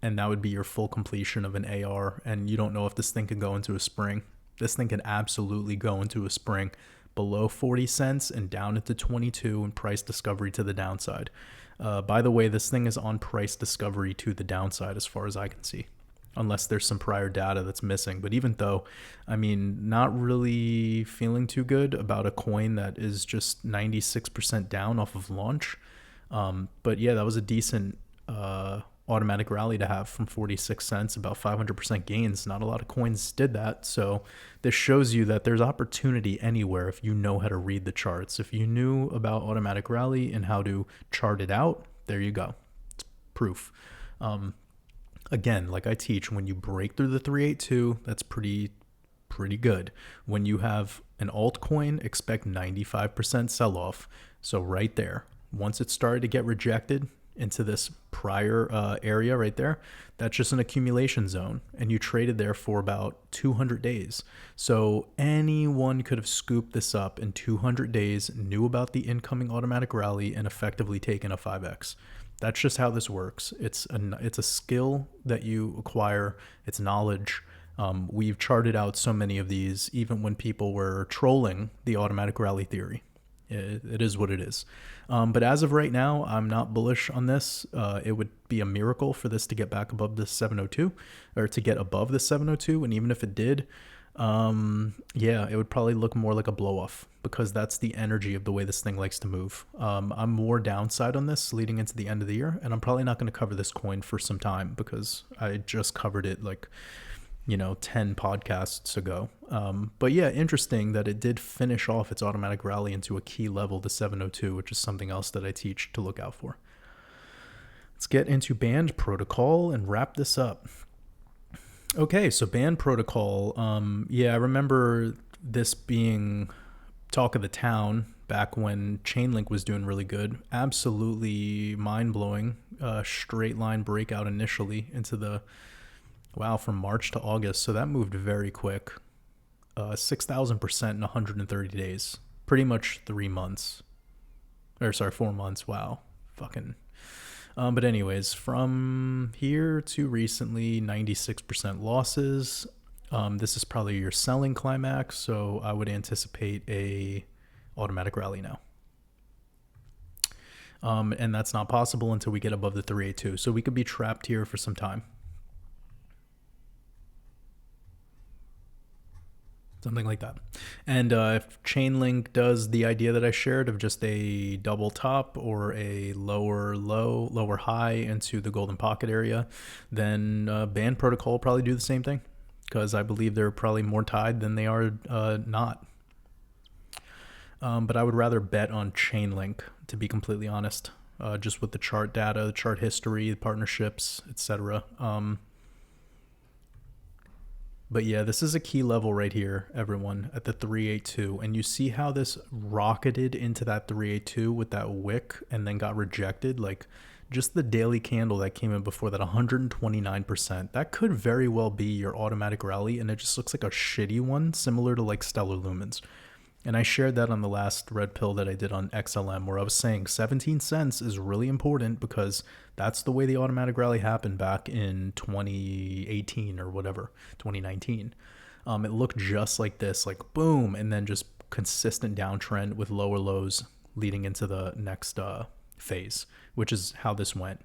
And that would be your full completion of an AR. And you don't know if this thing can go into a spring. This thing can absolutely go into a spring below 40 cents and down into 22 and price discovery to the downside. By the way, this thing is on price discovery to the downside as far as I can see, unless there's some prior data that's missing. But even though, I mean, not really feeling too good about a coin that is just 96% down off of launch. But yeah, that was a decent automatic rally to have from 46 cents, about 500% gains. Not a lot of coins did that. So this shows you that there's opportunity anywhere if you know how to read the charts. If you knew about automatic rally and how to chart it out, there you go. It's proof. Again, like I teach, when you break through the 382, that's pretty good. When you have an altcoin, expect 95% sell-off. So right there, once it started to get rejected into this prior area right there, that's just an accumulation zone. And you traded there for about 200 days. So anyone could have scooped this up in 200 days, knew about the incoming automatic rally, and effectively taken a 5x. That's just how this works. It's a skill that you acquire. It's knowledge. We've charted out so many of these, even when people were trolling the automatic rally theory. It is what it is. But as of right now, I'm not bullish on this. It would be a miracle for this to get back above the 702 or to get above the 702. And even if it did, yeah, it would probably look more like a blow off because that's the energy of the way this thing likes to move. I'm more downside on this leading into the end of the year, and I'm probably not going to cover this coin for some time because I just covered it like, 10 podcasts ago. But yeah, interesting that it did finish off its automatic rally into a key level, the 702, which is something else that I teach to look out for. Let's get into band protocol and wrap this up. Okay, so band protocol. Yeah, I remember this being talk of the town back when Chainlink was doing really good. Absolutely mind-blowing. Straight line breakout initially into the, wow, from March to August. So that moved very quick. 6,000% in 130 days. Pretty much 3 months. 4 months. Wow. Fucking. But anyways, from here to recently, 96% losses. This is probably your selling climax, so I would anticipate a automatic rally now. And that's not possible until we get above the 382. So we could be trapped here for some time. Something like that. And if Chainlink does the idea that I shared of just a double top or a lower low, lower high into the golden pocket area, then Band Protocol will probably do the same thing because I believe they're probably more tied than they are not. But I would rather bet on Chainlink, to be completely honest, just with the chart data, the chart history, the partnerships, etc. But yeah, this is a key level right here, everyone, at the 382. And you see how this rocketed into that 382 with that wick and then got rejected? Like, just the daily candle that came in before that, 129%. That could very well be your automatic rally, and it just looks like a shitty one, similar to like Stellar Lumens. And I shared that on the last red pill that I did on XLM, where I was saying 17 cents is really important because that's the way the automatic rally happened back in 2018 or whatever, 2019. It looked just like this, like boom, and then just consistent downtrend with lower lows leading into the next phase, which is how this went.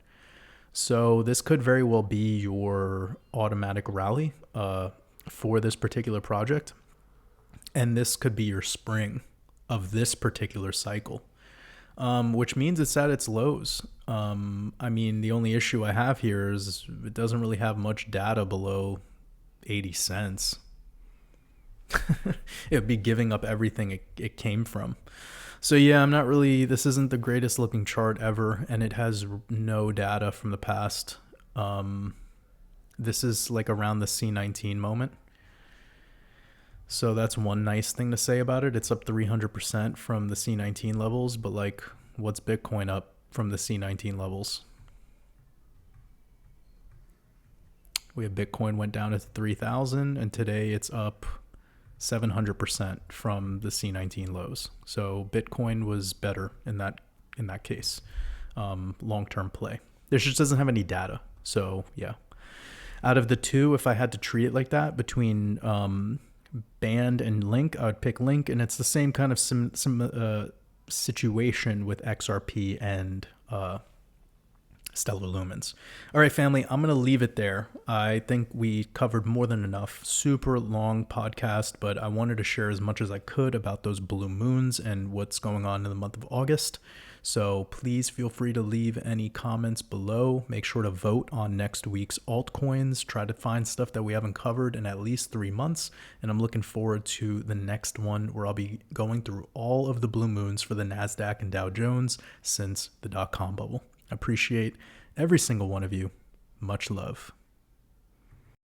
So this could very well be your automatic rally for this particular project. And this could be your spring of this particular cycle, which means it's at its lows. I mean, the only issue I have here is it doesn't really have much data below 80 cents. It would be giving up everything it came from. So yeah, I'm not really, this isn't the greatest looking chart ever, and it has no data from the past. This is like around the C19 moment. So that's one nice thing to say about it. It's up 300% from the C19 levels, but like, what's Bitcoin up from the C19 levels? We have Bitcoin went down to 3,000, and today it's up 700% from the C19 lows. So Bitcoin was better in that case. Long-term play. This just doesn't have any data. So yeah, out of the two, if I had to treat it like that between Band and Link, I would pick Link, and it's the same kind of situation with XRP and Stellar Lumens. All right, family, I'm going to leave it there. I think we covered more than enough. Super long podcast, but I wanted to share as much as I could about those blue moons and what's going on in the month of August. So please feel free to leave any comments below. Make sure to vote on next week's altcoins. Try to find stuff that we haven't covered in at least 3 months. And I'm looking forward to the next one where I'll be going through all of the blue moons for the NASDAQ and Dow Jones since the .com bubble. I appreciate every single one of you. Much love.